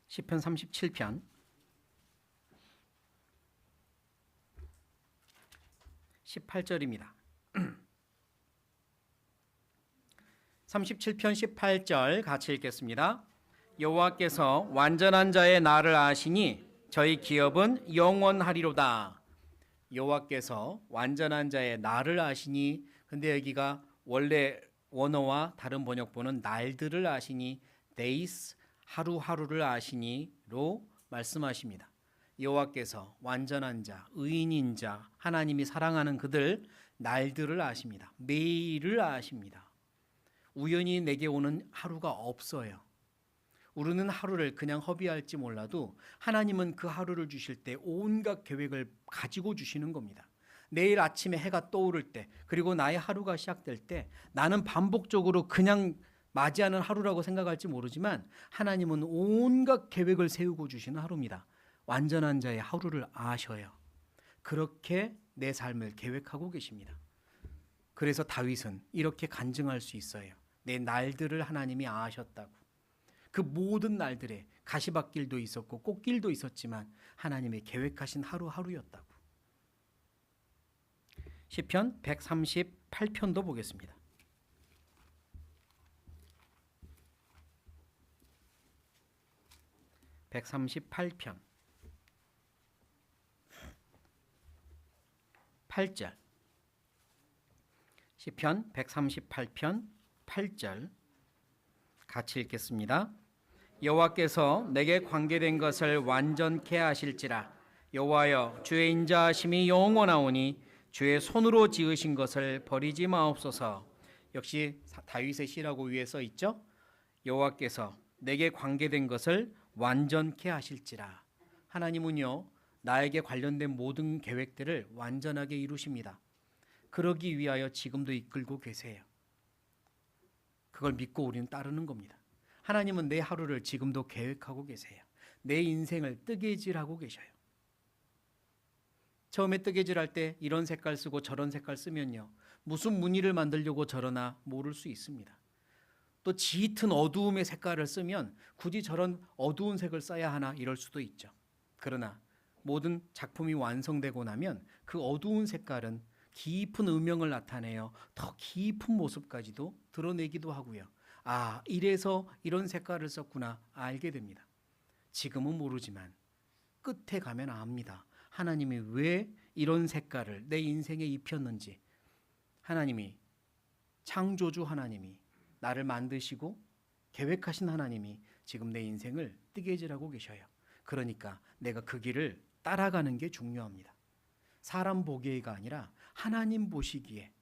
시편 37편 18절입니다. 37편 18절 같이 읽겠습니다. 여호와께서 완전한 자의 나를 아시니 저희 기업은 영원하리로다. 여호와께서 완전한 자의 나를 아시니, 근데 여기가 원래 원어와 다른 번역본은 날들을 아시니, days, 하루하루를 아시니로 말씀하십니다. 여호와께서 완전한 자, 의인인 자, 하나님이 사랑하는 그들 날들을 아십니다. 매일을 아십니다. 우연히 내게 오는 하루가 없어요. 우리는 하루를 그냥 허비할지 몰라도 하나님은 그 하루를 주실 때 온갖 계획을 가지고 주시는 겁니다. 내일 아침에 해가 떠오를 때, 그리고 나의 하루가 시작될 때 나는 반복적으로 그냥 맞이하는 하루라고 생각할지 모르지만 하나님은 온갖 계획을 세우고 주시는 하루입니다. 완전한 자의 하루를 아셔요. 그렇게 내 삶을 계획하고 계십니다. 그래서 다윗은 이렇게 간증할 수 있어요. 내 날들을 하나님이 아셨다고. 그 모든 날들에 가시밭길도 있었고 꽃길도 있었지만 하나님이 계획하신 하루하루였다고. 시편 138편도 보겠습니다. 138편 8절. 시편 138편 8절 같이 읽겠습니다. 여호와께서 내게 관계된 것을 완전케 하실지라. 여호와여, 주의 인자하심이 영원하오니 주의 손으로 지으신 것을 버리지 마옵소서. 역시 다윗의 시라고 위에 써 있죠. 여호와께서 내게 관계된 것을 완전케 하실지라. 하나님은요, 나에게 관련된 모든 계획들을 완전하게 이루십니다. 그러기 위하여 지금도 이끌고 계세요. 그걸 믿고 우리는 따르는 겁니다. 하나님은 내 하루를 지금도 계획하고 계세요. 내 인생을 뜨개질하고 계셔요. 처음에 뜨개질할 때 이런 색깔 쓰고 저런 색깔 쓰면요, 무슨 무늬를 만들려고 저러나 모를 수 있습니다. 또 짙은 어두움의 색깔을 쓰면 굳이 저런 어두운 색을 써야 하나 이럴 수도 있죠. 그러나 모든 작품이 완성되고 나면 그 어두운 색깔은 깊은 음영을 나타내어 더 깊은 모습까지도 드러내기도 하고요. 아, 이래서 이런 색깔을 썼구나 알게 됩니다. 지금은 모르지만 끝에 가면 압니다. 하나님이 왜 이런 색깔을 내 인생에 입혔는지. 하나님이, 창조주 하나님이 나를 만드시고 계획하신 하나님이 지금 내 인생을 뜨개질하고 계셔요. 그러니까 내가 그 길을 따라가는 게 중요합니다. 사람 보기에가 아니라 하나님 보시기에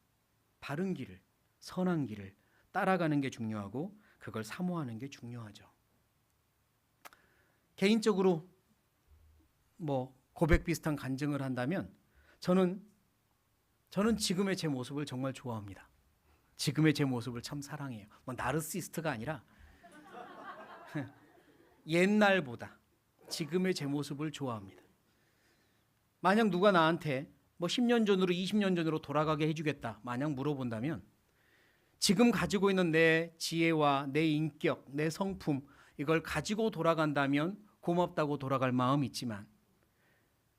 바른 길을, 선한 길을 따라가는 게 중요하고 그걸 사모하는 게 중요하죠. 개인적으로 뭐 고백 비슷한 간증을 한다면 저는 지금의 제 모습을 정말 좋아합니다. 지금의 제 모습을 참 사랑해요. 뭐 나르시스트가 아니라 옛날보다 지금의 제 모습을 좋아합니다. 만약 누가 나한테 뭐 10년 전으로 20년 전으로 돌아가게 해주겠다 만약 물어본다면 지금 가지고 있는 내 지혜와 내 인격, 내 성품 이걸 가지고 돌아간다면 고맙다고 돌아갈 마음이 있지만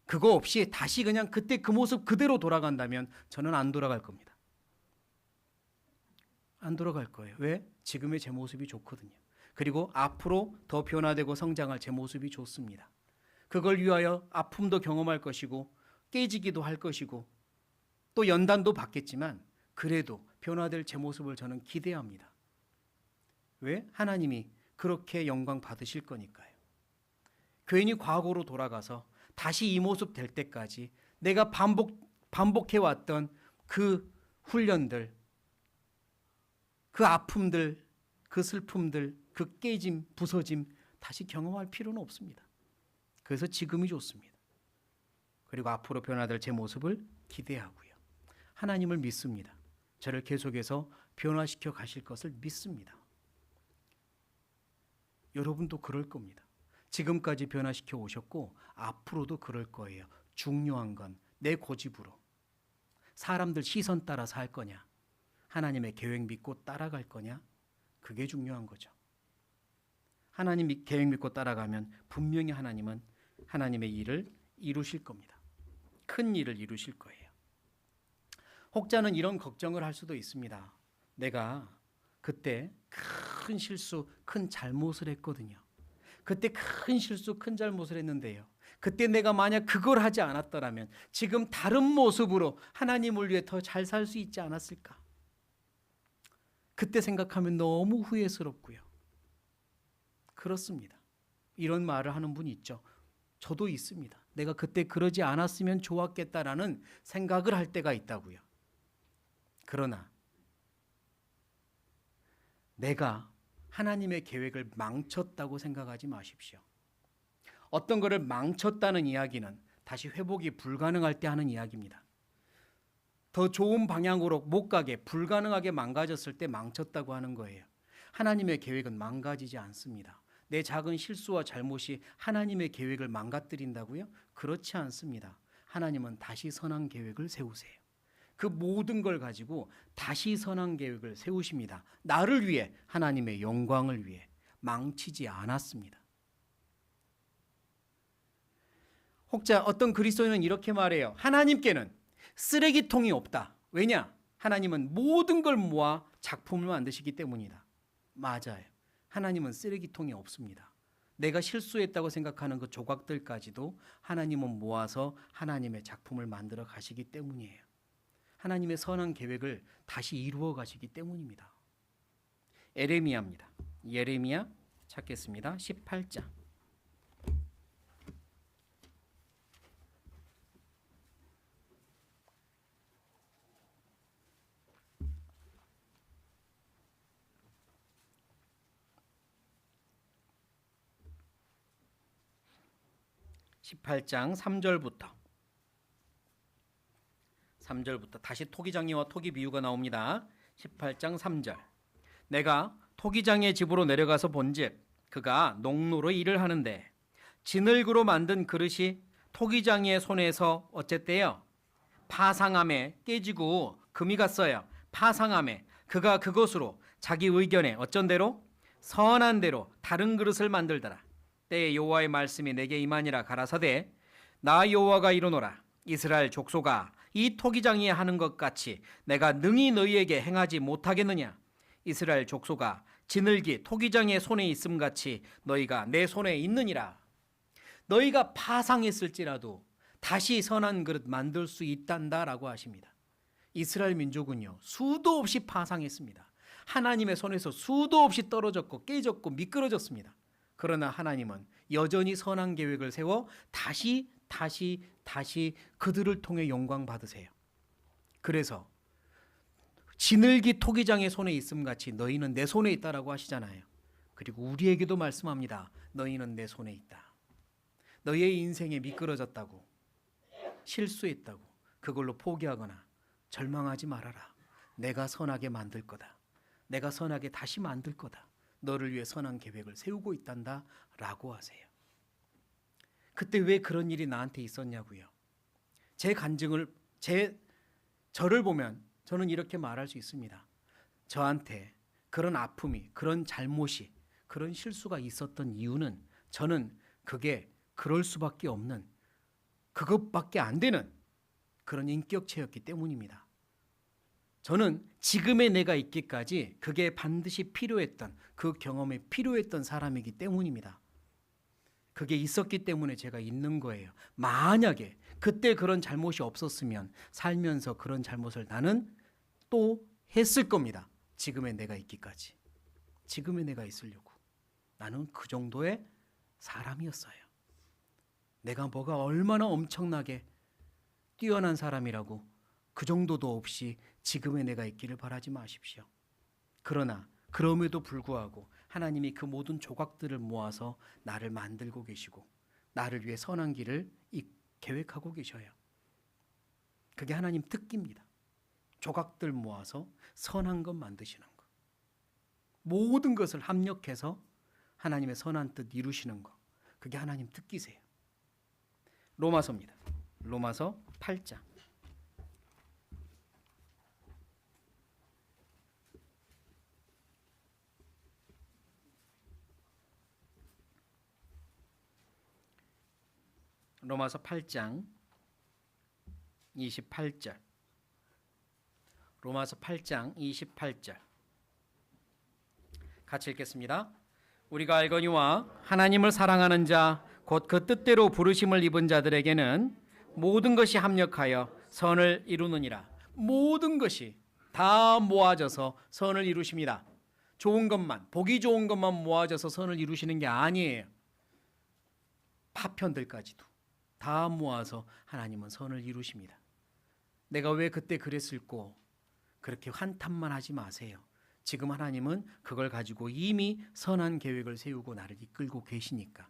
그거 없이 다시 그냥 그때 그 모습 그대로 돌아간다면 저는 안 돌아갈 겁니다. 안 돌아갈 거예요. 왜? 지금의 제 모습이 좋거든요. 그리고 앞으로 더 변화되고 성장할 제 모습이 좋습니다. 그걸 위하여 아픔도 경험할 것이고 깨지기도 할 것이고 또 연단도 받겠지만 그래도 변화될 제 모습을 저는 기대합니다. 왜? 하나님이 그렇게 영광 받으실 거니까요. 괜히 과거로 돌아가서 다시 이 모습 될 때까지 내가 반복해왔던 그 훈련들, 그 아픔들, 그 슬픔들, 그 깨짐, 부서짐 다시 경험할 필요는 없습니다. 그래서 지금이 좋습니다. 그리고 앞으로 변화될 제 모습을 기대하고요. 하나님을 믿습니다. 저를 계속해서 변화시켜 가실 것을 믿습니다. 여러분도 그럴 겁니다. 지금까지 변화시켜 오셨고 앞으로도 그럴 거예요. 중요한 건 내 고집으로 사람들 시선 따라 살 거냐, 하나님의 계획 믿고 따라갈 거냐, 그게 중요한 거죠. 하나님 계획 믿고 따라가면 분명히 하나님은 하나님의 일을 이루실 겁니다. 큰 일을 이루실 거예요. 혹자는 이런 걱정을 할 수도 있습니다. 내가 그때 큰 실수, 큰 잘못을 했거든요. 그때 큰 실수, 큰 잘못을 했는데요. 그때 내가 만약 그걸 하지 않았더라면 지금 다른 모습으로 하나님을 위해 더 잘 살 수 있지 않았을까? 그때 생각하면 너무 후회스럽고요. 그렇습니다. 이런 말을 하는 분이 있죠. 저도 있습니다. 내가 그때 그러지 않았으면 좋았겠다라는 생각을 할 때가 있다고요. 그러나 내가 하나님의 계획을 망쳤다고 생각하지 마십시오. 어떤 것을 망쳤다는 이야기는 다시 회복이 불가능할 때 하는 이야기입니다. 더 좋은 방향으로 못 가게 불가능하게 망가졌을 때 망쳤다고 하는 거예요. 하나님의 계획은 망가지지 않습니다. 내 작은 실수와 잘못이 하나님의 계획을 망가뜨린다고요? 그렇지 않습니다. 하나님은 다시 선한 계획을 세우세요. 그 모든 걸 가지고 다시 선한 계획을 세우십니다. 나를 위해, 하나님의 영광을 위해 망치지 않았습니다. 혹자 어떤 그리스도인은 이렇게 말해요. 하나님께는 쓰레기통이 없다. 왜냐? 하나님은 모든 걸 모아 작품을 만드시기 때문이다. 맞아요. 하나님은 쓰레기통이 없습니다. 내가 실수했다고 생각하는 그 조각들까지도 하나님은 모아서 하나님의 작품을 만들어 가시기 때문이에요. 하나님의 선한 계획을 다시 이루어 가시기 때문입니다. 에레미야입니다. 예레미야 찾겠습니다. 18장. 18장 3절부터 다시 토기장이와 토기 비유가 나옵니다. 18장 3절. 내가 토기장의 집으로 내려가서 본즉 그가 농로로 일을 하는데 진흙으로 만든 그릇이 토기장의 손에서 어쨌대요? 파상함에 깨지고 금이 갔어요. 파상함에 그가 그것으로 자기 의견에 어쩐 대로? 선한 대로 다른 그릇을 만들더라. 때에 여호와의 말씀이 내게 임하니라 가라사대 나 여호와가 이르노라 이스라엘 족속아 이 토기장이 하는 것 같이 내가 능히 너희에게 행하지 못하겠느냐. 이스라엘 족속아 진흙이 토기장의 손에 있음 같이 너희가 내 손에 있느니라. 너희가 파상했을지라도 다시 선한 그릇 만들 수 있단다라고 하십니다. 이스라엘 민족은요 수도 없이 파상했습니다. 하나님의 손에서 수도 없이 떨어졌고 깨졌고 미끄러졌습니다. 그러나 하나님은 여전히 선한 계획을 세워 다시 그들을 통해 영광 받으세요. 그래서 진흙이 토기장의 손에 있음 같이 너희는 내 손에 있다라고 하시잖아요. 그리고 우리에게도 말씀합니다. 너희는 내 손에 있다. 너의 인생에 미끄러졌다고, 실수했다고 그걸로 포기하거나 절망하지 말아라. 내가 선하게 만들 거다. 내가 선하게 다시 만들 거다. 너를 위해 선한 계획을 세우고 있단다 라고 하세요. 그때 왜 그런 일이 나한테 있었냐고요. 제 간증을, 저를 보면 저는 이렇게 말할 수 있습니다. 저한테 그런 아픔이, 그런 잘못이, 그런 실수가 있었던 이유는 저는 그게 그럴 수밖에 없는, 그것밖에 안 되는 그런 인격체였기 때문입니다. 저는 지금의 내가 있기까지 그게 반드시 필요했던, 그 경험이 필요했던 사람이기 때문입니다. 그게 있었기 때문에 제가 있는 거예요. 만약에 그때 그런 잘못이 없었으면 살면서 그런 잘못을 나는 또 했을 겁니다. 지금의 내가 있기까지. 지금의 내가 있으려고. 나는 그 정도의 사람이었어요. 내가 뭐가 얼마나 엄청나게 뛰어난 사람이라고 그 정도도 없이 지금의 내가 있기를 바라지 마십시오. 그러나 그럼에도 불구하고 하나님이 그 모든 조각들을 모아서 나를 만들고 계시고 나를 위해 선한 길을 계획하고 계셔요. 그게 하나님 특기입니다. 조각들 모아서 선한 것 만드시는 것. 모든 것을 합력해서 하나님의 선한 뜻 이루시는 것. 그게 하나님 특기세요. 로마서입니다. 로마서 8장. 로마서 8장 28절. 로마서 8장 28절. 같이 읽겠습니다. 우리가 알거니와 하나님을 사랑하는 자 곧 그 뜻대로 부르심을 입은 자들에게는 모든 것이 합력하여 선을 이루느니라. 모든 것이 다 모아져서 선을 이루십니다. 좋은 것만, 보기 좋은 것만 모아져서 선을 이루시는 게 아니에요. 파편들까지도 다 모아서 하나님은 선을 이루십니다. 내가 왜 그때 그랬을꼬? 그렇게 한탄만 하지 마세요. 지금 하나님은 그걸 가지고 이미 선한 계획을 세우고 나를 이끌고 계시니까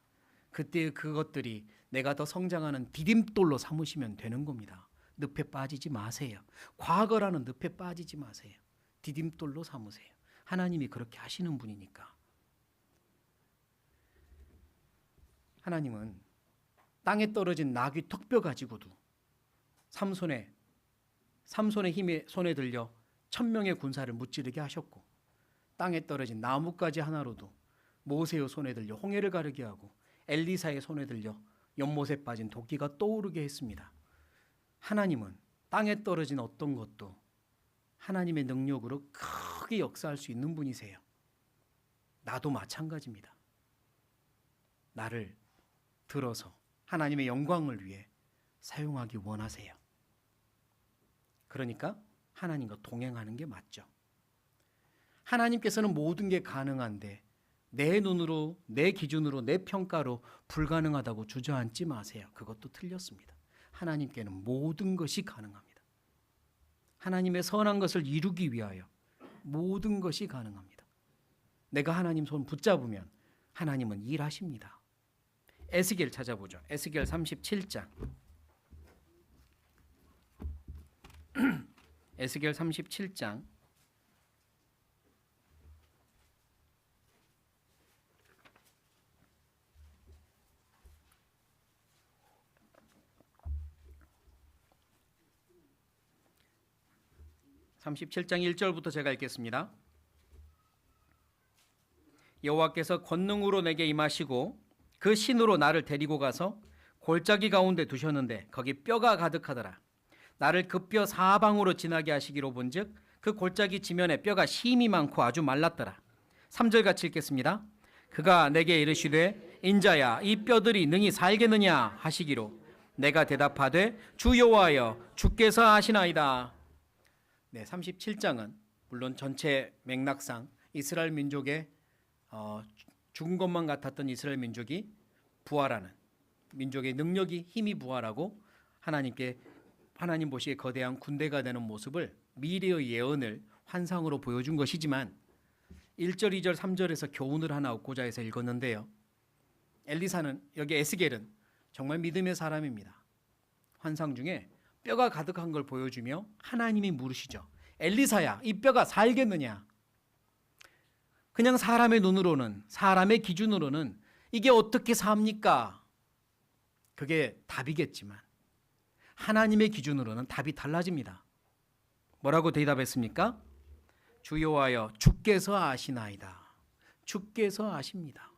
그때 그것들이 내가 더 성장하는 디딤돌로 삼으시면 되는 겁니다. 늪에 빠지지 마세요. 과거라는 늪에 빠지지 마세요. 디딤돌로 삼으세요. 하나님이 그렇게 하시는 분이니까. 하나님은 땅에 떨어진 나귀 턱뼈 가지고도 삼손의 힘에 손에 들려 1000명의 군사를 무찌르게 하셨고, 땅에 떨어진 나뭇가지 하나로도 모세의 손에 들려 홍해를 가르게 하고 엘리사의 손에 들려 연못에 빠진 도끼가 떠오르게 했습니다. 하나님은 땅에 떨어진 어떤 것도 하나님의 능력으로 크게 역사할 수 있는 분이세요. 나도 마찬가지입니다. 나를 들어서 하나님의 영광을 위해 사용하기 원하세요. 그러니까 하나님과 동행하는 게 맞죠. 하나님께서는 모든 게 가능한데 내 눈으로, 내 기준으로, 내 평가로 불가능하다고 주저앉지 마세요. 그것도 틀렸습니다. 하나님께는 모든 것이 가능합니다. 하나님의 선한 것을 이루기 위하여 모든 것이 가능합니다. 내가 하나님 손 붙잡으면 하나님은 일하십니다. 에스겔 찾아보죠. 에스겔 37장. 에스겔 37장 37장 1절부터 제가 읽겠습니다. 여호와께서 권능으로 내게 임하시고 그 신으로 나를 데리고 가서 골짜기 가운데 두셨는데 거기 뼈가 가득하더라. 나를 그 뼈 사방으로 지나게 하시기로 본즉 그 골짜기 지면에 뼈가 심이 많고 아주 말랐더라. 3절 같이 읽겠습니다. 그가 내게 이르시되 인자야 이 뼈들이 능히 살겠느냐 하시기로 내가 대답하되 주 여호와여 주께서 하시나이다. 네, 37장은 물론 전체 맥락상 이스라엘 민족의 죽은 것만 같았던 이스라엘 민족이 부활하는, 민족의 능력이 힘이 부활하고 하나님 보시기에 거대한 군대가 되는 모습을, 미래의 예언을 환상으로 보여준 것이지만 1절, 2절, 3절에서 교훈을 하나 얻고자 해서 읽었는데요. 엘리사는, 여기 에스겔은 정말 믿음의 사람입니다. 환상 중에 뼈가 가득한 걸 보여주며 하나님이 물으시죠. 엘리사야, 이 뼈가 살겠느냐? 그냥 사람의 눈으로는, 사람의 기준으로는 이게 어떻게 삽니까? 그게 답이겠지만 하나님의 기준으로는 답이 달라집니다. 뭐라고 대답했습니까? 주여와여 주께서 아시나이다. 주께서 아십니다.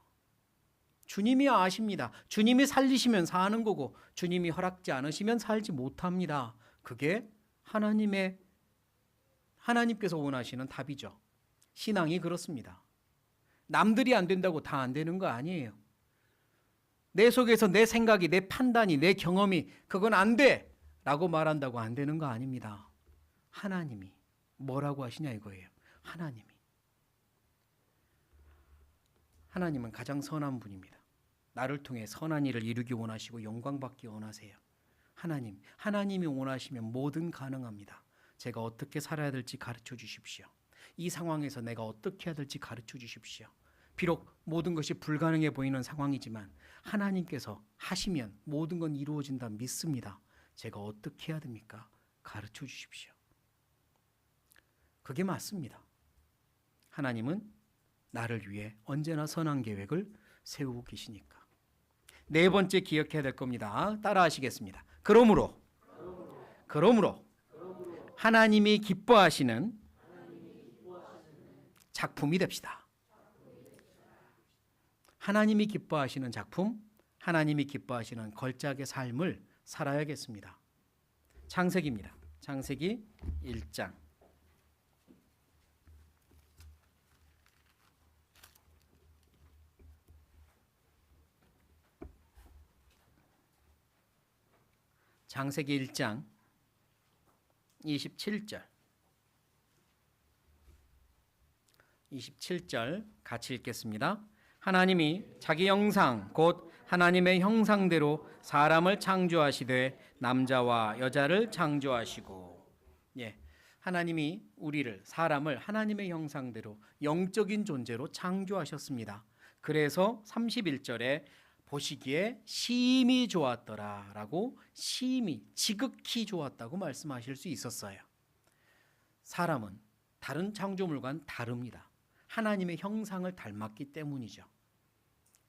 주님이 아십니다. 주님이 살리시면 사는 거고 주님이 허락지 않으시면 살지 못합니다. 그게 하나님께서 원하시는 답이죠. 신앙이 그렇습니다. 남들이 안 된다고 다 안 되는 거 아니에요. 내 속에서 내 생각이, 내 판단이, 내 경험이 그건 안 돼! 라고 말한다고 안 되는 거 아닙니다. 하나님이 뭐라고 하시냐 이거예요. 하나님은 가장 선한 분입니다. 나를 통해 선한 일을 이루기 원하시고 영광받기 원하세요. 하나님이 원하시면 뭐든 가능합니다. 제가 어떻게 살아야 될지 가르쳐 주십시오. 이 상황에서 내가 어떻게 해야 될지 가르쳐 주십시오. 비록 모든 것이 불가능해 보이는 상황이지만 하나님께서 하시면 모든 건 이루어진다 믿습니다. 제가 어떻게 해야 됩니까? 가르쳐 주십시오. 그게 맞습니다. 하나님은 나를 위해 언제나 선한 계획을 세우고 계시니까. 네 번째 기억해야 될 겁니다. 따라 하시겠습니다. 그러므로 하나님이 기뻐하시는 작품이 됩시다. 하나님이 기뻐하시는 작품, 하나님이 기뻐하시는 걸작의 삶을 살아야겠습니다. 창세기입니다. 창세기 1장. 창세기 1장 27절 같이 읽겠습니다. 하나님이 자기 형상 곧 하나님의 형상대로 사람을 창조하시되 남자와 여자를 창조하시고. 하나님이 우리를, 사람을 하나님의 형상대로 영적인 존재로 창조하셨습니다. 그래서 31절에 보시기에 심히 좋았더라 라고, 심히, 지극히 좋았다고 말씀하실 수 있었어요. 사람은 다른 창조물과는 다릅니다. 하나님의 형상을 닮았기 때문이죠.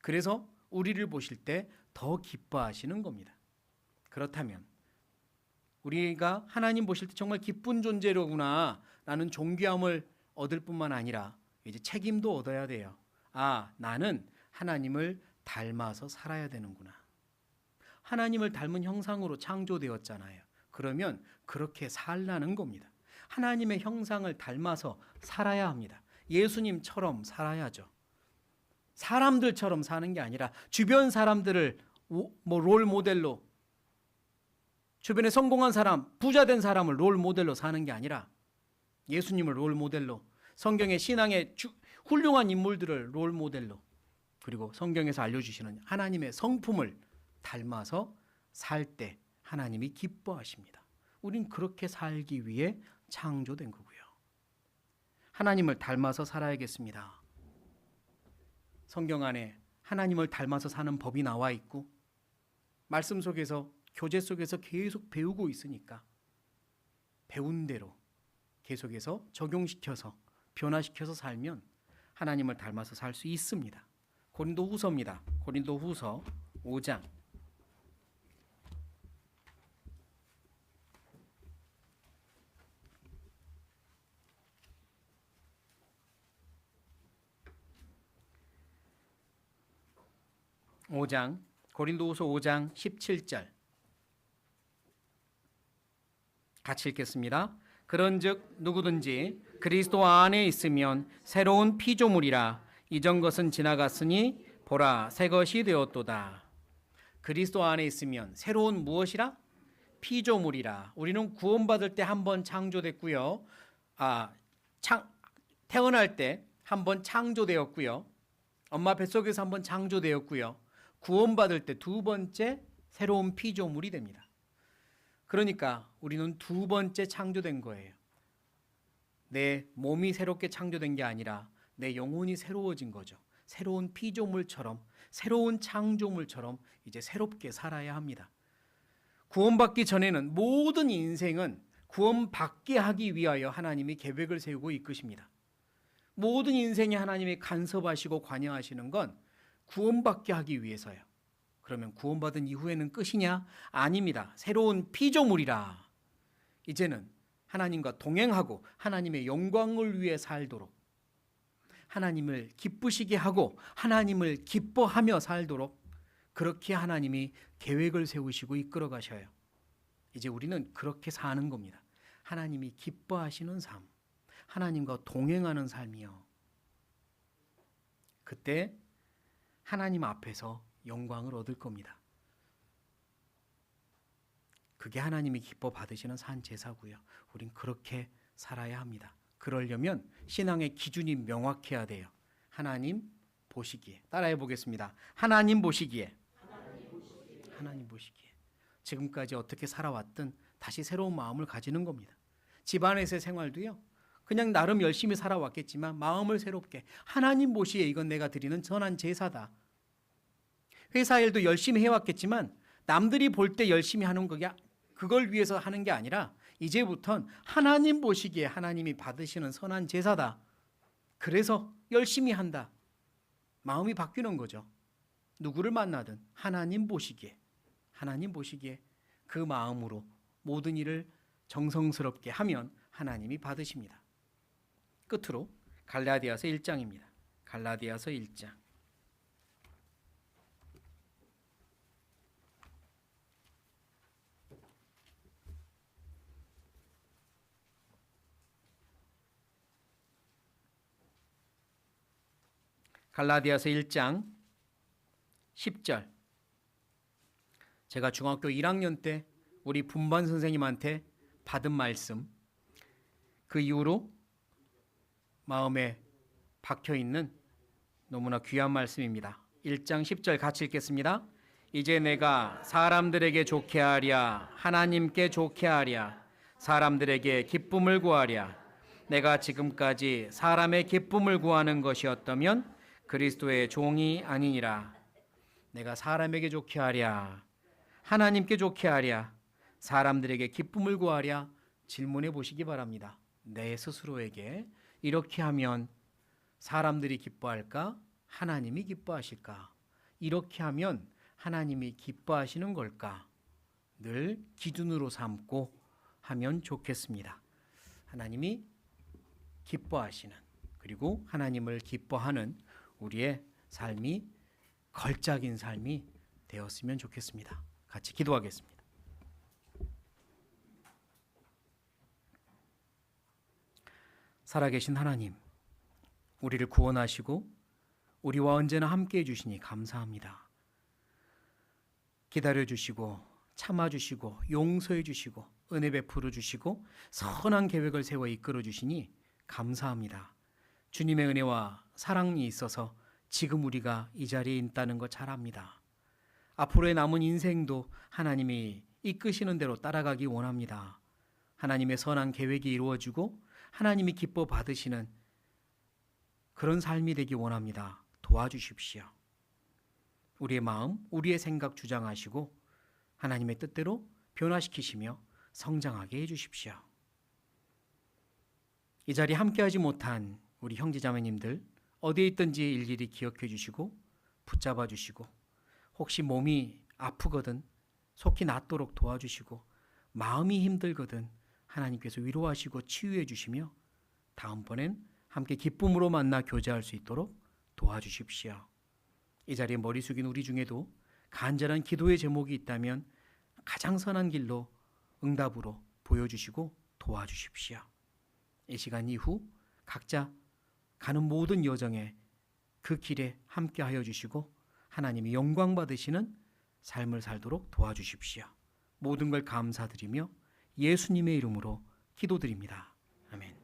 그래서 우리를 보실 때 더 기뻐하시는 겁니다. 그렇다면 우리가 하나님 보실 때 정말 기쁜 존재로구나 라는 존귀함을 얻을 뿐만 아니라 이제 책임도 얻어야 돼요. 나는 하나님을 닮아서 살아야 되는구나. 하나님을 닮은 형상으로 창조되었잖아요. 그러면 그렇게 살라는 겁니다. 하나님의 형상을 닮아서 살아야 합니다. 예수님처럼 살아야죠. 사람들처럼 사는 게 아니라 주변 사람들을 롤 모델로, 주변에 성공한 사람, 부자 된 사람을 롤 모델로 사는 게 아니라 예수님을 롤 모델로, 성경의 신앙의 훌륭한 인물들을 롤 모델로, 그리고 성경에서 알려주시는 하나님의 성품을 닮아서 살 때 하나님이 기뻐하십니다. 우린 그렇게 살기 위해 창조된 거고요. 하나님을 닮아서 살아야겠습니다. 성경 안에 하나님을 닮아서 사는 법이 나와 있고 말씀 속에서, 교제 속에서 계속 배우고 있으니까 배운 대로 계속해서 적용시켜서 변화시켜서 살면 하나님을 닮아서 살 수 있습니다. 고린도후서입니다. 고린도후서 5장 5장, 고린도후서 5장 17절 같이 읽겠습니다. 그런즉 누구든지 그리스도 안에 있으면 새로운 피조물이라 이전 것은 지나갔으니 보라 새 것이 되었도다. 그리스도 안에 있으면 새로운 무엇이라? 피조물이라. 우리는 구원받을 때 한 번 창조됐고요. 태어날 때 한 번 창조되었고요. 엄마 뱃속에서 한 번 창조되었고요. 구원받을 때 두 번째 새로운 피조물이 됩니다. 그러니까 우리는 두 번째 창조된 거예요. 내 몸이 새롭게 창조된 게 아니라 내 영혼이 새로워진 거죠. 새로운 피조물처럼 새로운 창조물처럼 이제 새롭게 살아야 합니다. 구원받기 전에는 모든 인생은 구원받게 하기 위하여 하나님이 계획을 세우고 이끄십니다. 모든 인생에 하나님이 간섭하시고 관여하시는 건 구원받게 하기 위해서요. 그러면 구원받은 이후에는 끝이냐? 아닙니다. 새로운 피조물이라. 이제는 하나님과 동행하고 하나님의 영광을 위해 살도록, 하나님을 기쁘시게 하고 하나님을 기뻐하며 살도록 그렇게 하나님이 계획을 세우시고 이끌어 가셔요. 이제 우리는 그렇게 사는 겁니다. 하나님이 기뻐하시는 삶, 하나님과 동행하는 삶이요. 그때 하나님 앞에서 영광을 얻을 겁니다. 그게 하나님이 기뻐 받으시는 산 제사고요. 우린 그렇게 살아야 합니다. 그러려면 신앙의 기준이 명확해야 돼요. 하나님 보시기에. 따라해 보겠습니다. 하나님 보시기에. 하나님 보시기에. 지금까지 어떻게 살아왔든 다시 새로운 마음을 가지는 겁니다. 집안에서의 생활도요. 그냥 나름 열심히 살아왔겠지만 마음을 새롭게 하나님 보시기에 이건 내가 드리는 선한 제사다. 회사 일도 열심히 해왔겠지만 남들이 볼 때 열심히 하는 거야. 그걸 위해서 하는 게 아니라 이제부턴 하나님 보시기에 하나님이 받으시는 선한 제사다. 그래서 열심히 한다. 마음이 바뀌는 거죠. 누구를 만나든 하나님 보시기에 그 마음으로 모든 일을 정성스럽게 하면 하나님이 받으십니다. 끝으로 갈라디아서 1장입니다. 갈라디아서 1장. 갈라디아서 1장 10절. 제가 중학교 1학년 때 우리 분반 선생님한테 받은 말씀, 그 이후로 마음에 박혀있는 너무나 귀한 말씀입니다. 1장 10절 같이 읽겠습니다. 이제 내가 사람들에게 좋게 하랴, 하나님께 좋게 하랴, 사람들에게 기쁨을 구하랴. 내가 지금까지 사람의 기쁨을 구하는 것이었다면 그리스도의 종이 아니니라. 내가 사람에게 좋게 하랴, 하나님께 좋게 하랴, 사람들에게 기쁨을 구하랴. 질문해 보시기 바랍니다. 내 스스로에게 이렇게 하면 사람들이 기뻐할까? 하나님이 기뻐하실까? 이렇게 하면 하나님이 기뻐하시는 걸까? 늘 기준으로 삼고 하면 좋겠습니다. 하나님이 기뻐하시는, 그리고 하나님을 기뻐하는 우리의 삶이 걸작인 삶이 되었으면 좋겠습니다. 같이 기도하겠습니다. 살아계신 하나님, 우리를 구원하시고 우리와 언제나 함께해 주시니 감사합니다. 기다려 주시고 참아 주시고 용서해 주시고 은혜 베풀어 주시고 선한 계획을 세워 이끌어 주시니 감사합니다. 주님의 은혜와 사랑이 있어서 지금 우리가 이 자리에 있다는 거 잘 압니다. 앞으로의 남은 인생도 하나님이 이끄시는 대로 따라가기 원합니다. 하나님의 선한 계획이 이루어지고 하나님이 기뻐 받으시는 그런 삶이 되기 원합니다. 도와주십시오. 우리의 마음, 우리의 생각 주장하시고 하나님의 뜻대로 변화시키시며 성장하게 해주십시오. 이 자리에 함께하지 못한 우리 형제자매님들 어디에 있든지 일일이 기억해 주시고 붙잡아 주시고, 혹시 몸이 아프거든 속히 낫도록 도와주시고, 마음이 힘들거든 하나님께서 위로하시고 치유해 주시며 다음번엔 함께 기쁨으로 만나 교제할 수 있도록 도와주십시오. 이 자리에 머리 숙인 우리 중에도 간절한 기도의 제목이 있다면 가장 선한 길로 응답으로 보여주시고 도와주십시오. 이 시간 이후 각자 가는 모든 여정에 그 길에 함께하여 주시고 하나님이 영광 받으시는 삶을 살도록 도와주십시오. 모든 걸 감사드리며 예수님의 이름으로 기도드립니다. 아멘.